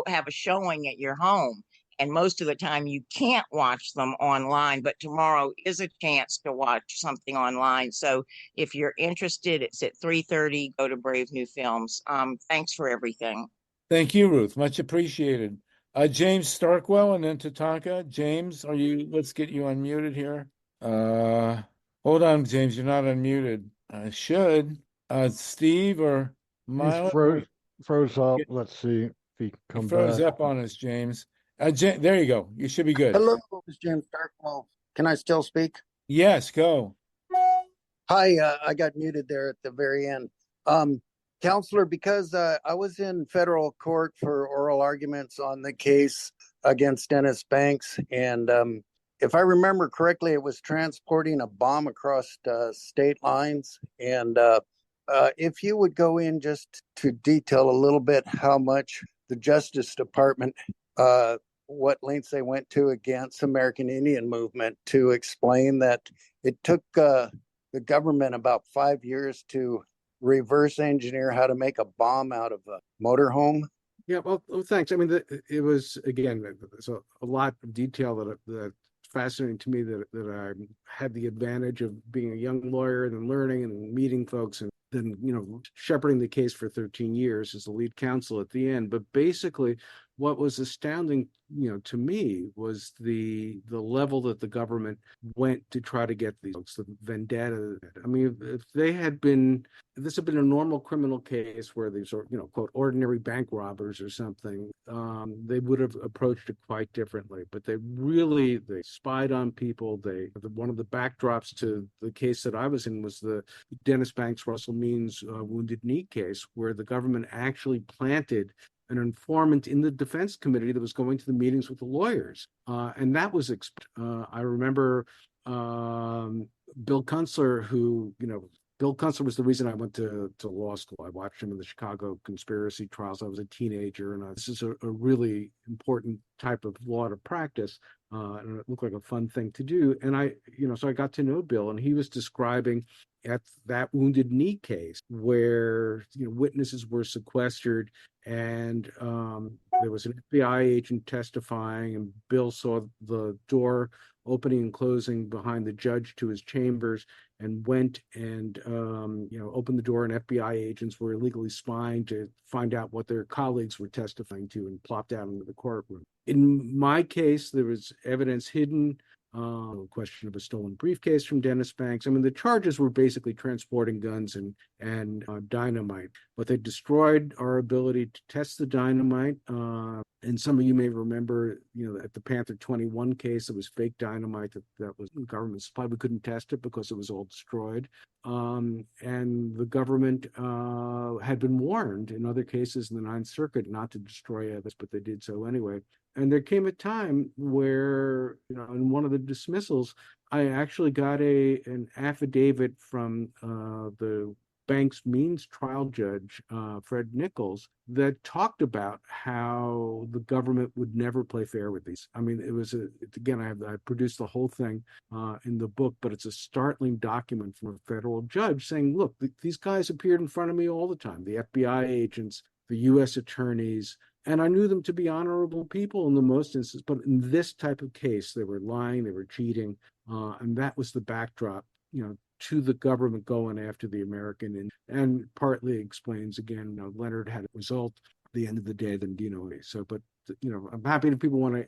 have a showing at your home. And most of the time you can't watch them online, but tomorrow is a chance to watch something online. So if you're interested, it's at 3:30. Go to Brave New Films. Thanks for everything. Thank you, Ruth. Much appreciated. James Starkwell and then Tatanka. James, let's get you unmuted here. Hold on, James, you're not unmuted. I should. Steve or Myla? He's froze up. Let's see if he can come froze back. up on us, James. There you go. You should be good. Hello, this is James Starkwell. Can I still speak? Yes, go. Hi, I got muted there at the very end. Counselor, because I was in federal court for oral arguments on the case against Dennis Banks, and if I remember correctly, it was transporting a bomb across state lines. And if you would go in just to detail a little bit how much the Justice Department, what lengths they went to against American Indian movement to explain that it took the government about 5 years to reverse engineer how to make a bomb out of a motorhome. Yeah, well, thanks. I mean, it was, again, there's a lot of detail that's fascinating to me that I had the advantage of being a young lawyer and learning and meeting folks and then, shepherding the case for 13 years as the lead counsel at the end. But basically, what was astounding, to me was the level that the government went to try to get these folks, the vendetta. I mean, if this had been a normal criminal case where these are, quote, ordinary bank robbers or something, they would have approached it quite differently. But they spied on people. One of the backdrops to the case that I was in was the Dennis Banks, Russell Means Wounded Knee case, where the government actually planted an informant in the defense committee that was going to the meetings with the lawyers. And that was, I remember Bill Kunstler, Bill Kunstler was the reason I went to law school. I watched him in the Chicago conspiracy trials. I was a teenager, and this is a really important type of law to practice. And it looked like a fun thing to do. And so I got to know Bill, and he was describing at that Wounded Knee case where witnesses were sequestered, and there was an FBI agent testifying, and Bill saw the door opening and closing behind the judge to his chambers, and went and opened the door, and FBI agents were illegally spying to find out what their colleagues were testifying to, and plopped out into the courtroom. In my case, there was evidence hidden. Question of a stolen briefcase from Dennis Banks. I mean, the charges were basically transporting guns and dynamite, but they destroyed our ability to test the dynamite. And some of you may remember, at the Panther 21 case, it was fake dynamite that was government supply. We couldn't test it because it was all destroyed. And the government had been warned in other cases in the Ninth Circuit not to destroy evidence, but they did so anyway. And there came a time where, in one of the dismissals, I actually got an affidavit from the Banks Means trial judge, Fred Nichols, that talked about how the government would never play fair with these. I mean, it was again, I produced the whole thing in the book, but it's a startling document from a federal judge saying, look, these guys appeared in front of me all the time, the FBI agents, the U.S. attorneys, and I knew them to be honorable people in the most instances. But in this type of case, they were lying, they were cheating, and that was the backdrop, to the government going after the American, and partly explains again, Leonard had a result at the end of the day than DIABLO. So, but I'm happy if people want to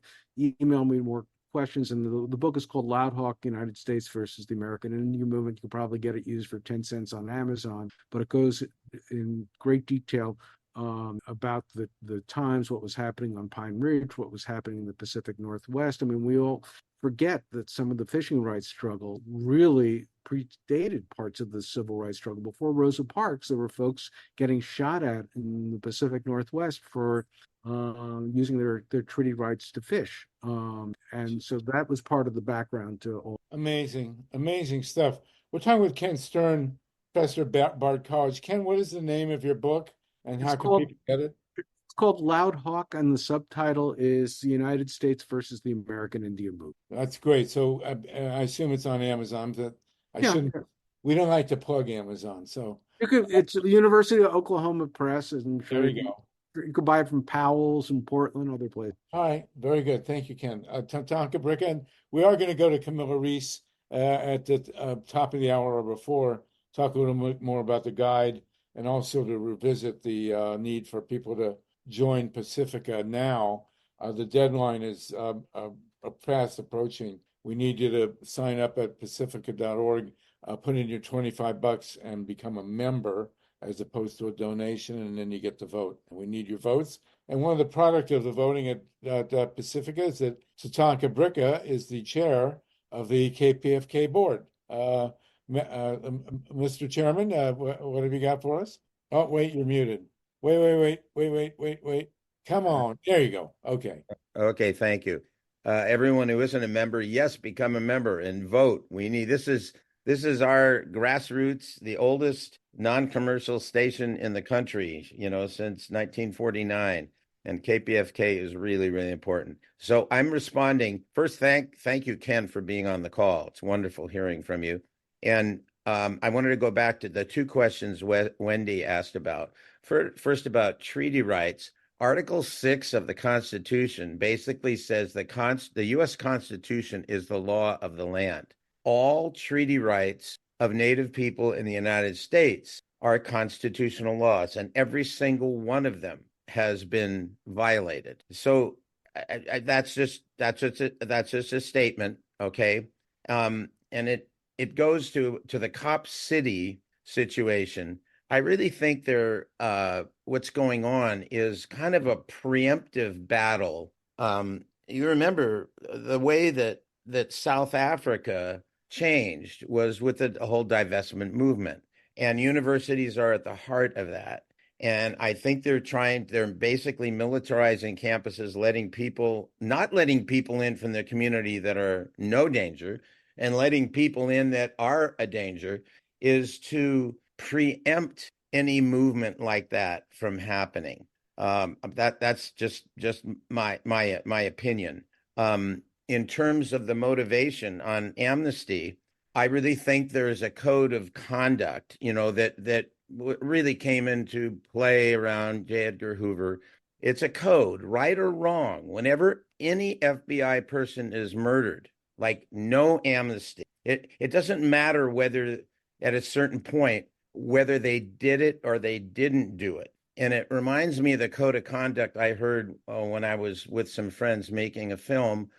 email me more questions. And the book is called Loud Hawk: United States versus the American Indian Movement. You can probably get it used for 10 cents on Amazon, but it goes in great detail about the times, what was happening on Pine Ridge, what was happening in the Pacific Northwest. I mean, we all forget that some of the fishing rights struggle really predated parts of the civil rights struggle. Before Rosa Parks, there were folks getting shot at in the Pacific Northwest for using their treaty rights to fish. And so that was part of the background to all. Amazing stuff. We're talking with Ken Stern, professor at Bard College. Ken, what is the name of your book and how can people get it? It's called Loud Hawk, and the subtitle is The United States versus the American Indian Movement. That's great. So I assume it's on Amazon. We don't like to plug Amazon, so it's the University of Oklahoma Press, and there you go. You could buy it from Powell's in Portland, other places. All right, very good. Thank you, Ken. TATANKA BRICCA, and we are going to go to CAMILLA REES at the top of the hour or before, talk a little bit more about the guide, and also to revisit the need for people to join Pacifica now. The deadline is fast approaching. We need you to sign up at pacifica.org, put in your $25 and become a member as opposed to a donation, and then you get to vote. And we need your votes. And one of the product of the voting at Pacifica is that TATANKA BRICCA is the chair of the KPFK board. Mr. Chairman, what have you got for us? Oh, wait, you're muted. Wait. Come on. There you go. Okay. Okay, thank you. Everyone who isn't a member, yes, become a member and vote. This is our grassroots, the oldest non-commercial station in the country, since 1949. And KPFK is really, really important. So I'm responding. First, thank you, Ken, for being on the call. It's wonderful hearing from you. And I wanted to go back to the two questions Wendy asked about. First, about treaty rights. Article 6 of the Constitution basically says the U.S. Constitution is the law of the land. All treaty rights of Native people in the United States are constitutional laws, and every single one of them has been violated. So that's just a statement, okay? And it goes to the Cop City situation. I really think what's going on is kind of a preemptive battle. You remember the way that South Africa changed was with the whole divestment movement, and universities are at the heart of that. And I think they're basically militarizing campuses, not letting people in from the community that are no danger, and letting people in that are a danger, is to preempt any movement like that from happening. That's just my opinion. In terms of the motivation on amnesty, I really think there is a code of conduct, that really came into play around J. Edgar Hoover. It's a code, right or wrong. Whenever any FBI person is murdered, like, no amnesty. It doesn't matter whether at a certain point, whether they did it or they didn't do it. And it reminds me of the code of conduct I heard when I was with some friends making a film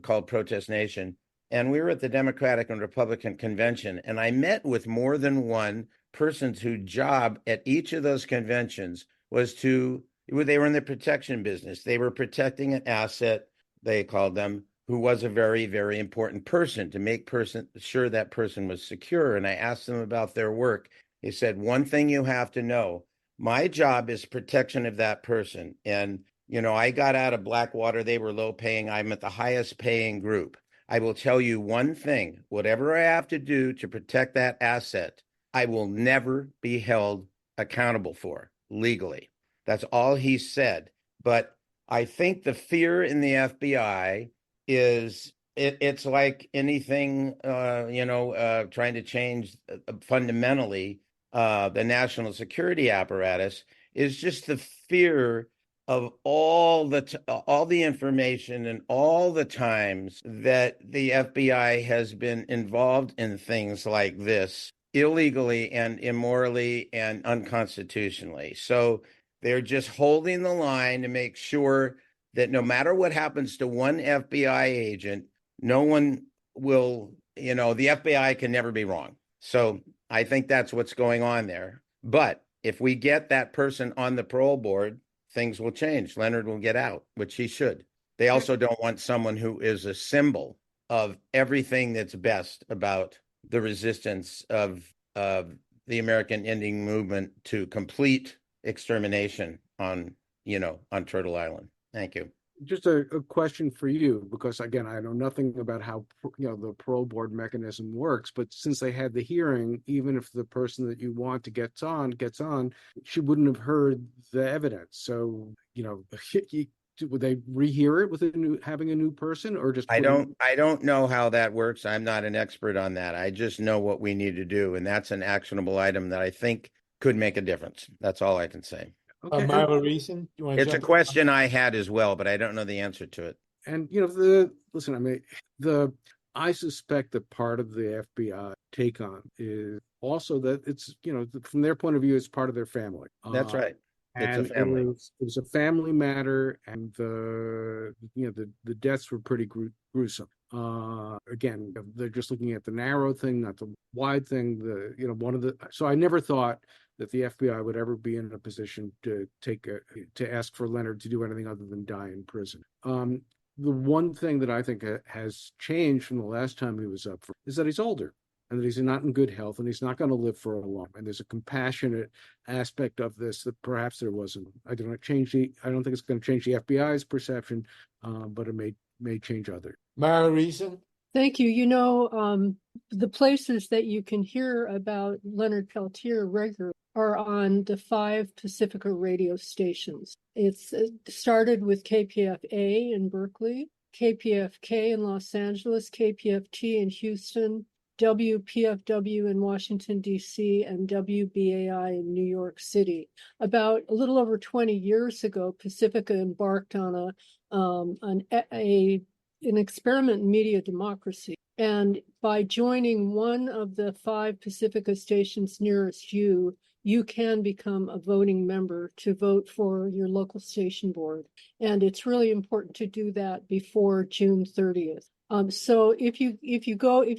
called Protest Nation. And we were at the Democratic and Republican convention, and I met with more than one person whose job at each of those conventions was they were in the protection business. They were protecting an asset, they called them, who was a very, very important person, to make sure that person was secure. And I asked them about their work. They said, one thing you have to know, my job is protection of that person. And, I got out of Blackwater. They were low paying. I'm at the highest paying group. I will tell you one thing, whatever I have to do to protect that asset, I will never be held accountable for legally. That's all he said. But I think the fear in the FBI is it's like anything, trying to change fundamentally the national security apparatus, is just the fear of all the information and all the times that the FBI has been involved in things like this illegally and immorally and unconstitutionally. So they're just holding the line to make sure that no matter what happens to one FBI agent, no one will, the FBI can never be wrong. So I think that's what's going on there. But if we get that person on the parole board, things will change. Leonard will get out, which he should. They also don't want someone who is a symbol of everything that's best about the resistance of the American Indian movement to complete extermination on Turtle Island. Thank you. Just a question for you, because again, I know nothing about how the parole board mechanism works, but since they had the hearing, even if the person that you want to gets on, she wouldn't have heard the evidence. So, would they rehear it with having a new person, or just I don't know how that works. I'm not an expert on that. I just know what we need to do, and that's an actionable item that I think could make a difference. That's all I can say. Okay. MYLA RESON, you want to It's a question I had as well, but I don't know the answer to it. And I suspect that part of the FBI take on is also that it's from their point of view, it's part of their family. That's right. It's a And family. it was a family matter, and the deaths were pretty gruesome. Again, they're just looking at the narrow thing, not the wide thing. So I never thought that the FBI would ever be in a position to ask for Leonard to do anything other than die in prison. The one thing that I think has changed from the last time he was up for is that he's older, and that he's not in good health, and he's not going to live for a long. And there's a compassionate aspect of this that perhaps there wasn't. I don't think it's going to change the FBI's perception, but it may change others. MYLA RESON. Thank you. The places that you can hear about Leonard Peltier regularly are on the 5 Pacifica radio stations. It's started with KPFA in Berkeley, KPFK in Los Angeles, KPFT in Houston, WPFW in Washington, D.C., and WBAI in New York City. About a little over 20 years ago, Pacifica embarked on an experiment in media democracy. And by joining one of the 5 Pacifica stations nearest you, you can become a voting member to vote for your local station board. And it's really important to do that before June 30th. So if you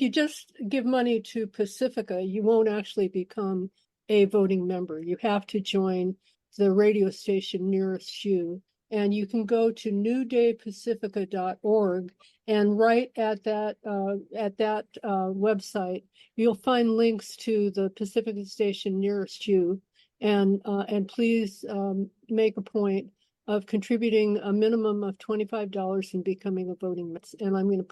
just give money to Pacifica, you won't actually become a voting member. You have to join the radio station nearest you. And you can go to newdaypacifica.org, and right at that website, you'll find links to the Pacifica station nearest you. And please make a point of contributing a minimum of $25 and becoming a voting member. And I'm going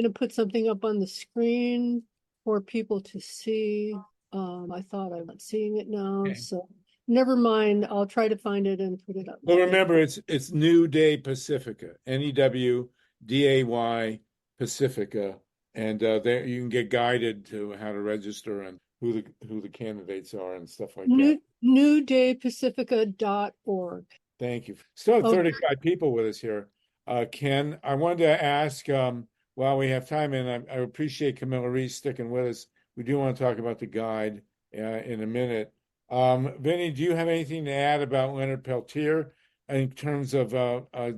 to put something up on the screen for people to see. I thought I'm not seeing it now, Okay. so. Never mind. I'll try to find it and put it up. Well, remember, it's New Day Pacifica, NEWDAY Pacifica, and there you can get guided to how to register and who the candidates are and stuff like that. newdaypacifica.org. Thank you. Still have 35 people with us here. Ken, I wanted to ask, while we have time, and I appreciate CAMILLA REES sticking with us. We do want to talk about the guide in a minute. Vinnie, do you have anything to add about Leonard Peltier in terms of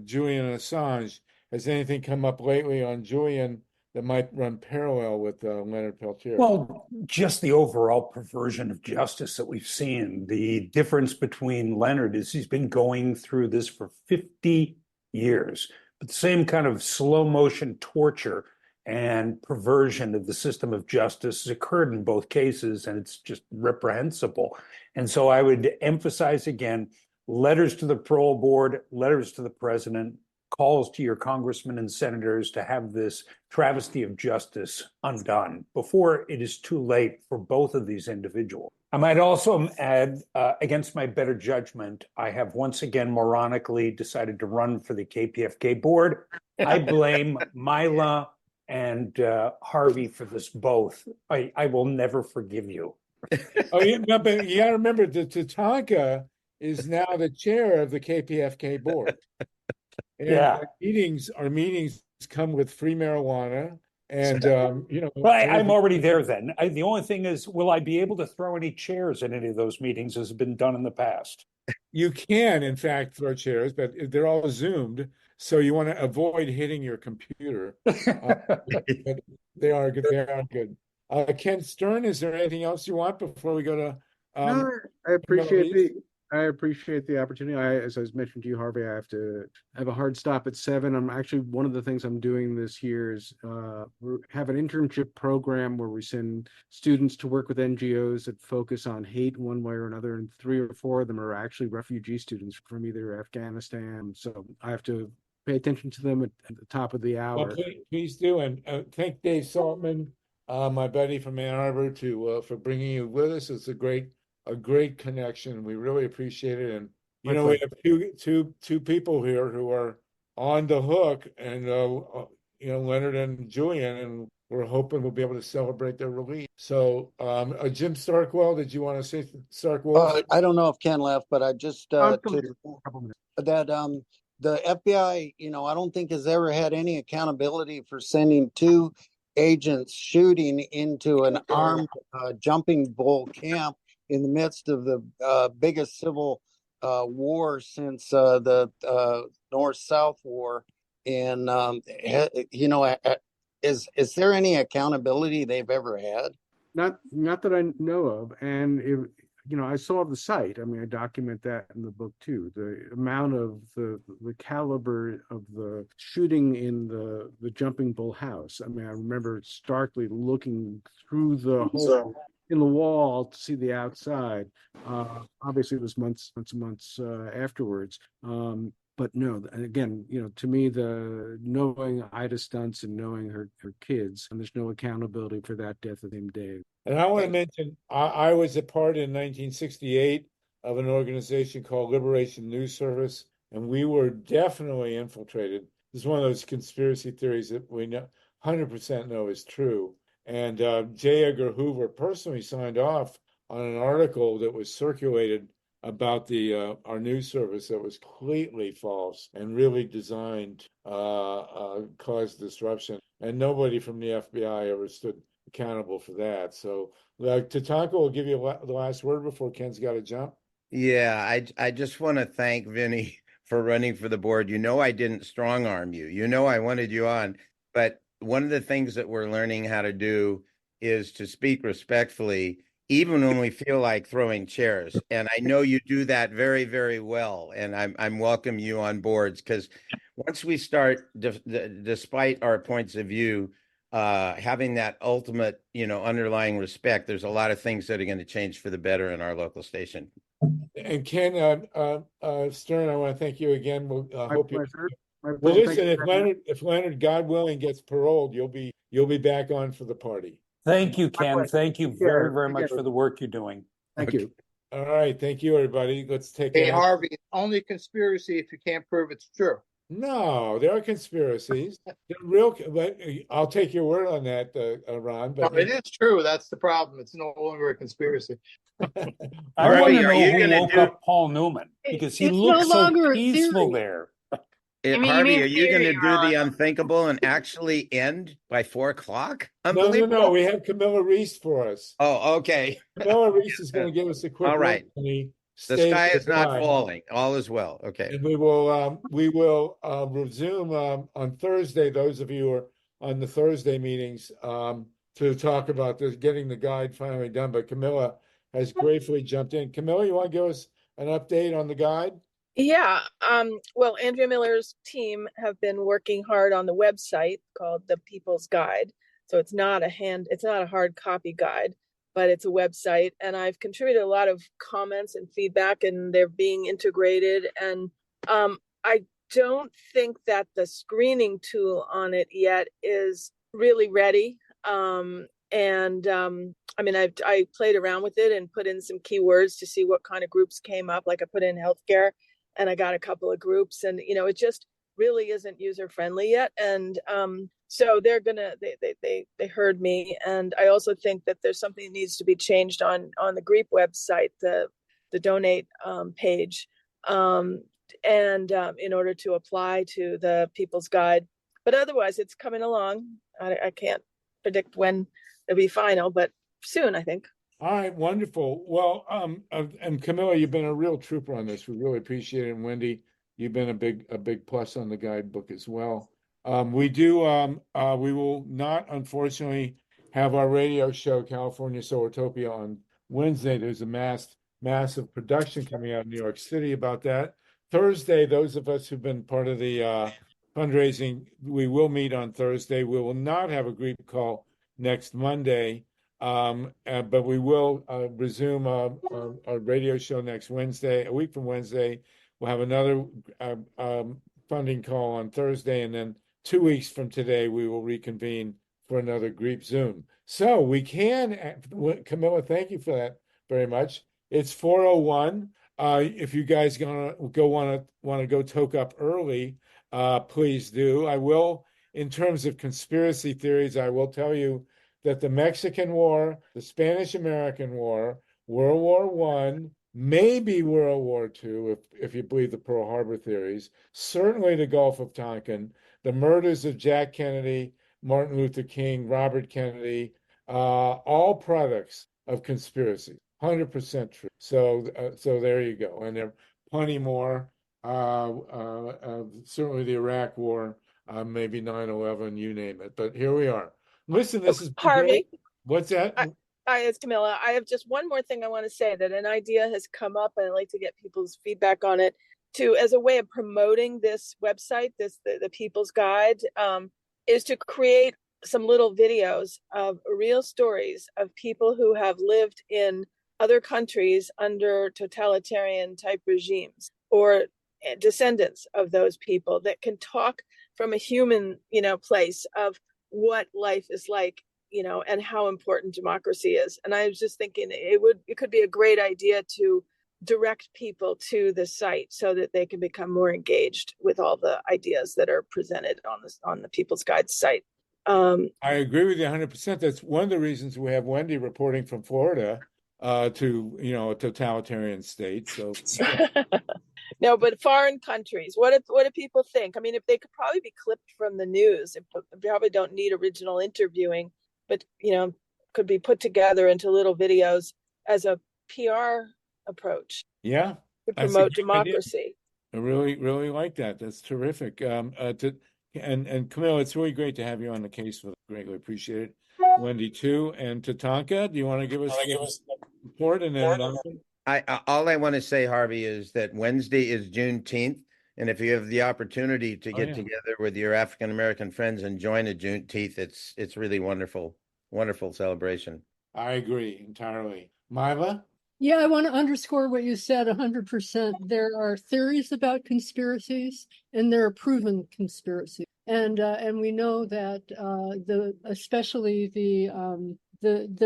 Julian Assange? Has anything come up lately on Julian that might run parallel with Leonard Peltier? Well, just the overall perversion of justice that we've seen. The difference between Leonard is he's been going through this for 50 years, but the same kind of slow motion torture and perversion of the system of justice has occurred in both cases, and it's just reprehensible. And so I would emphasize again, letters to the parole board, letters to the president, calls to your congressmen and senators to have this travesty of justice undone before it is too late for both of these individuals. I might also add, against my better judgment, I have once again moronically decided to run for the KPFK board. I blame Myla and Harvey for this both. I will never forgive you. Oh, yeah, no, but you got to remember that TATANKA is now the chair of the KPFK board. And Yeah. our meetings come with free marijuana. And, Well, I'm already there then. The only thing is, will I be able to throw any chairs in any of those meetings as has been done in the past? You can, in fact, throw chairs, but they're all Zoomed. So you want to avoid hitting your computer. But they are good. They are good. Ken Stern, is there anything else you want before we go to? No, I appreciate the opportunity. As I mentioned to you, Harvey, I have a hard stop at 7. I'm actually, one of the things I'm doing this year is we have an internship program where we send students to work with NGOs that focus on hate one way or another, and 3 or 4 of them are actually refugee students from either Afghanistan. So I have to pay attention to them at the top of the hour. Well, please do, and thank Dave Saltman, my buddy from Ann Arbor, for bringing you with us. It's a great connection. We really appreciate it. And we have two people here who are on the hook, and Leonard and Julian, and we're hoping we'll be able to celebrate their release. So, Jim Starkwell, did you want to say Starkwell? I don't know if Ken left, but I just the FBI, I don't think has ever had any accountability for sending 2 agents shooting into an armed jumping bull camp in the midst of the biggest civil war since the North-South War. And, is there any accountability they've ever had? Not that I know of. And, I saw the site. I mean, I document that in the book too. The amount of the caliber of the shooting in the jumping bull house. I mean, I remember starkly looking through the hole in the wall to see the outside. Obviously, it was months afterwards. But no, again, to me, the knowing Ida Stuntz and knowing her kids, and there's no accountability for that death the same day. And I want to mention, I was a part in 1968 of an organization called Liberation News Service, and we were definitely infiltrated. This is one of those conspiracy theories that we 100% know is true. And J. Edgar Hoover personally signed off on an article that was circulated about our news service that was completely false and really designed cause disruption. And nobody from the FBI ever stood accountable for that. So TATANKA will give you the last word before Ken's got to jump. Yeah, I just want to thank Vinnie for running for the board. I didn't strong arm you. I wanted you on. But one of the things that we're learning how to do is to speak respectfully, even when we feel like throwing chairs. And I know you do that very, very well. And I'm welcome you on boards, because once we start, despite our points of view, having that ultimate, underlying respect, there's a lot of things that are going to change for the better in our local station. And Ken Stern, I want to thank you again. We'll hope you. Well, listen, if Leonard, God willing, gets paroled, you'll be back on for the party. Thank you, Ken. Thank you very, very much for the work you're doing. Thank you. All right. Thank you, everybody. Let's take Hey, Harvey, only conspiracy if you can't prove it's true. No, there are conspiracies. They're real, but I'll take your word on that, Ron. But no, it is true. That's the problem. It's no longer a conspiracy. I want to know who woke up Paul Newman, because he looks so peaceful there. Harvey, are you going to do the unthinkable and actually end by 4 o'clock? No. We have Camilla Rees for us. Oh, okay. Camilla Rees is going to give us a quick. All right. The sky is not falling. All is well. Okay. And we will resume on Thursday. Those of you who are on the Thursday meetings to talk about getting the guide finally done. But Camilla has gratefully jumped in. Camilla, you want to give us an update on the guide? Yeah. Well, Andrea Miller's team have been working hard on the website called The People's Guide. So it's not a hard copy guide, but it's a website. And I've contributed a lot of comments and feedback, and they're being integrated. And I don't think that the screening tool on it yet is really ready. I mean, I played around with it and put in some keywords to see what kind of groups came up. Like I put in healthcare and I got a couple of groups, and it just really isn't user friendly yet. And so they heard me. And I also think that there's something that needs to be changed on the GREEP website, the donate page, in order to apply to the People's Guide. But otherwise, it's coming along. I can't predict when it'll be final, but soon, I think. All right, wonderful. Well, and Camilla, you've been a real trooper on this. We really appreciate it. And Wendy, you've been a big plus on the guidebook as well. We will not, unfortunately, have our radio show, California Solartopia, on Wednesday. There's a massive production coming out of New York City about that. Thursday, those of us who've been part of the fundraising, we will meet on Thursday. We will not have a GREEP call next Monday, but we will resume our radio show next Wednesday. A week from Wednesday, we'll have another funding call on Thursday, and then 2 weeks from today, we will reconvene for another GREEP Zoom. So we can, Camilla, thank you for that very much. It's 4:01. If you guys want to go toke up early, please do. I will, in terms of conspiracy theories, I will tell you that the Mexican War, the Spanish-American War, World War I, maybe World War II, if you believe the Pearl Harbor theories, certainly the Gulf of Tonkin, the murders of Jack Kennedy, Martin Luther King, Robert Kennedy, all products of conspiracy. 100% true. So there you go. And there are plenty more. Certainly the Iraq War, maybe 9/11, you name it. But here we are. Listen, this is Harvey. What's that? It's Camilla. I have just one more thing I want to say, that an idea has come up, and I'd like to get people's feedback on it as a way of promoting this website, the People's Guide, is to create some little videos of real stories of people who have lived in other countries under totalitarian type regimes, or descendants of those people, that can talk from a human, place of what life is like, and how important democracy is. And I was just thinking it could be a great idea to direct people to the site so that they can become more engaged with all the ideas that are presented on the People's Guide site. I agree with you 100%. That's one of the reasons we have Wendy reporting from Florida to a totalitarian state. So no, but foreign countries, what do people think? I mean, if they could probably be clipped from the news, they probably don't need original interviewing, but could be put together into little videos as a PR approach. Yeah, to promote democracy. I really, really like that. That's terrific. And Camille, it's really great to have you on the case with us. Greatly appreciate it. Wendy too, and Tatanka, do you want to give us a report? And then all I want to say, Harvey, is that Wednesday is Juneteenth, and if you have the opportunity to get together with your African American friends and join a Juneteenth, it's really wonderful celebration. I agree entirely. MYLA? Yeah, I want to underscore what you said 100%. There are theories about conspiracies, and there are proven conspiracies. And we know that especially the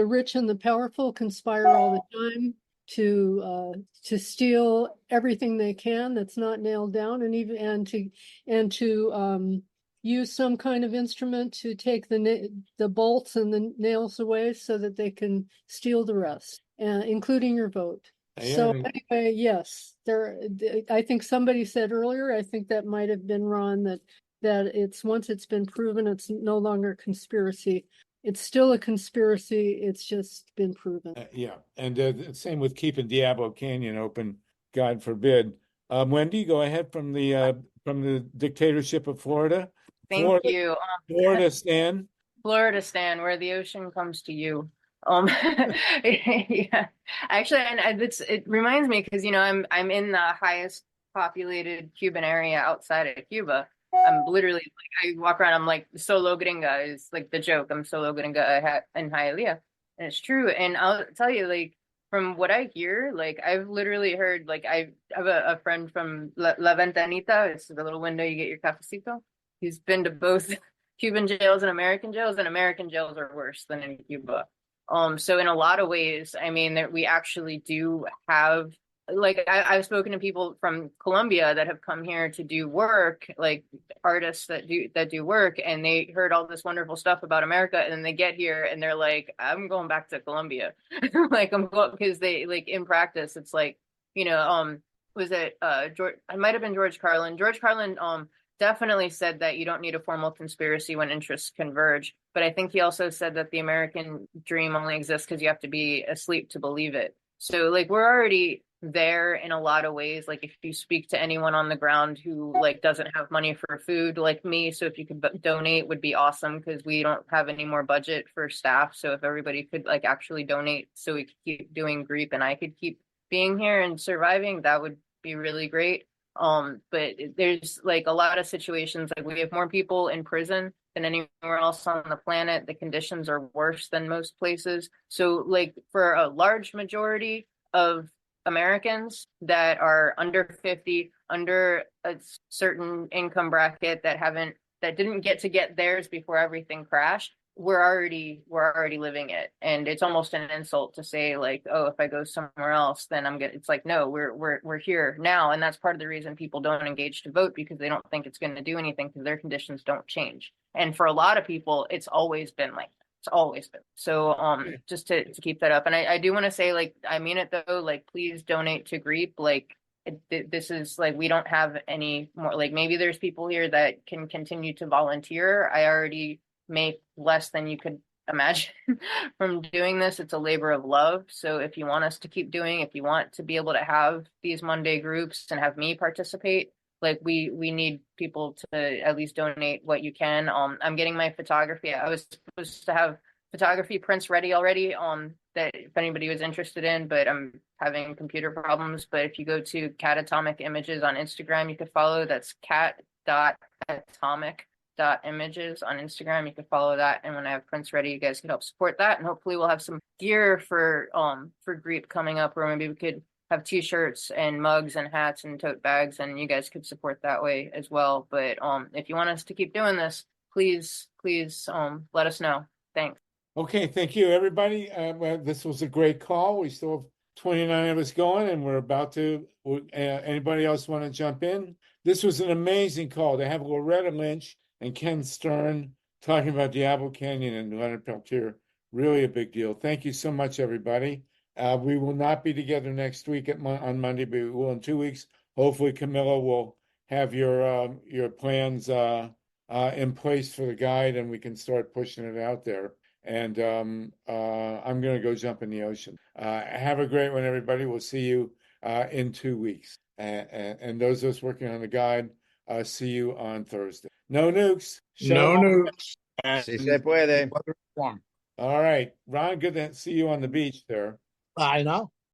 rich and the powerful conspire all the time to steal everything they can that's not nailed down, and to use some kind of instrument to take the bolts and the nails away so that they can steal the rest, including your vote. Yeah. So anyway, yes, I think somebody said earlier, I think that might have been Ron, that once it's been proven, it's no longer a conspiracy. It's still a conspiracy. It's just been proven. Yeah, and same with keeping Diablo Canyon open. God forbid. Wendy, go ahead from the dictatorship of Florida. Thank you. Floridastan. Floridastan, where the ocean comes to you. Yeah, actually, and it reminds me, because I'm in the highest populated Cuban area outside of Cuba. I'm literally I walk around, I'm like, solo gringa is like the joke. I'm solo gringa in Hialeah, and it's true. And I'll tell you, from what I hear, like I've literally heard, like I have a friend from La Ventanita. It's the little window you get your cafecito. He's been to both Cuban jails and American jails are worse than in Cuba. So in a lot of ways, I mean, that we actually do have, like I've spoken to people from Colombia that have come here to do work, like artists that do work, and they heard all this wonderful stuff about America, and then they get here and they're like, I'm going back to Colombia. Like I'm going, because they, like, in practice, it's like, was it George, it might have been George Carlin. George Carlin definitely said that you don't need a formal conspiracy when interests converge. But I think he also said that the American dream only exists because you have to be asleep to believe it. So like we're already there in a lot of ways. Like if you speak to anyone on the ground who like doesn't have money for food like me, so if you could donate would be awesome, because we don't have any more budget for staff. So if everybody could like actually donate so we could keep doing GREEP and I could keep being here and surviving, that would be really great. But there's like a lot of situations, like we have more people in prison than anywhere else on the planet. The conditions are worse than most places. So like for a large majority of Americans that are under 50, under a certain income bracket, that didn't get theirs before everything crashed, we're already living it. And it's almost an insult to say like, oh, if I go somewhere else, then it's like, no, we're here now. And that's part of the reason people don't engage to vote, because they don't think it's going to do anything, because their conditions don't change. And for a lot of people, it's always been like, it's always been. So just to keep that up. And I do want to say, like, I mean it though, like, please donate to GREEP. Like this is like, we don't have any more, like maybe there's people here that can continue to volunteer. I already make less than you could imagine from doing this. It's a labor of love. So if you want us to keep doing, if you want to be able to have these Monday groups and have me participate, like we need people to at least donate what you can. I'm getting my photography. I was supposed to have photography prints ready already, that if anybody was interested in, but I'm having computer problems. But if you go to Catatomic Images on Instagram, you could follow. That's cat.atomic.images on Instagram. You can follow that, and when I have prints ready, you guys can help support that. And hopefully we'll have some gear for GREEP coming up, where maybe we could have t-shirts and mugs and hats and tote bags, and you guys could support that way as well. But if you want us to keep doing this, please let us know. Thanks. Okay, thank you, everybody. Well, this was a great call. We still have 29 of us going, and we're about to, anybody else want to jump in? This was an amazing call. To have Loretta Lynch and Ken Stern talking about Diablo Canyon and Leonard Peltier, really a big deal. Thank you so much, everybody. We will not be together next week on Monday, but we will in 2 weeks. Hopefully, Camilla will have your plans in place for the guide, and we can start pushing it out there. And I'm going to go jump in the ocean. Have a great one, everybody. We'll see you in 2 weeks. And those of us working on the guide, see you on Thursday. No nukes. No nukes. Si se puede. All right, Ron, good to see you on the beach there. I know.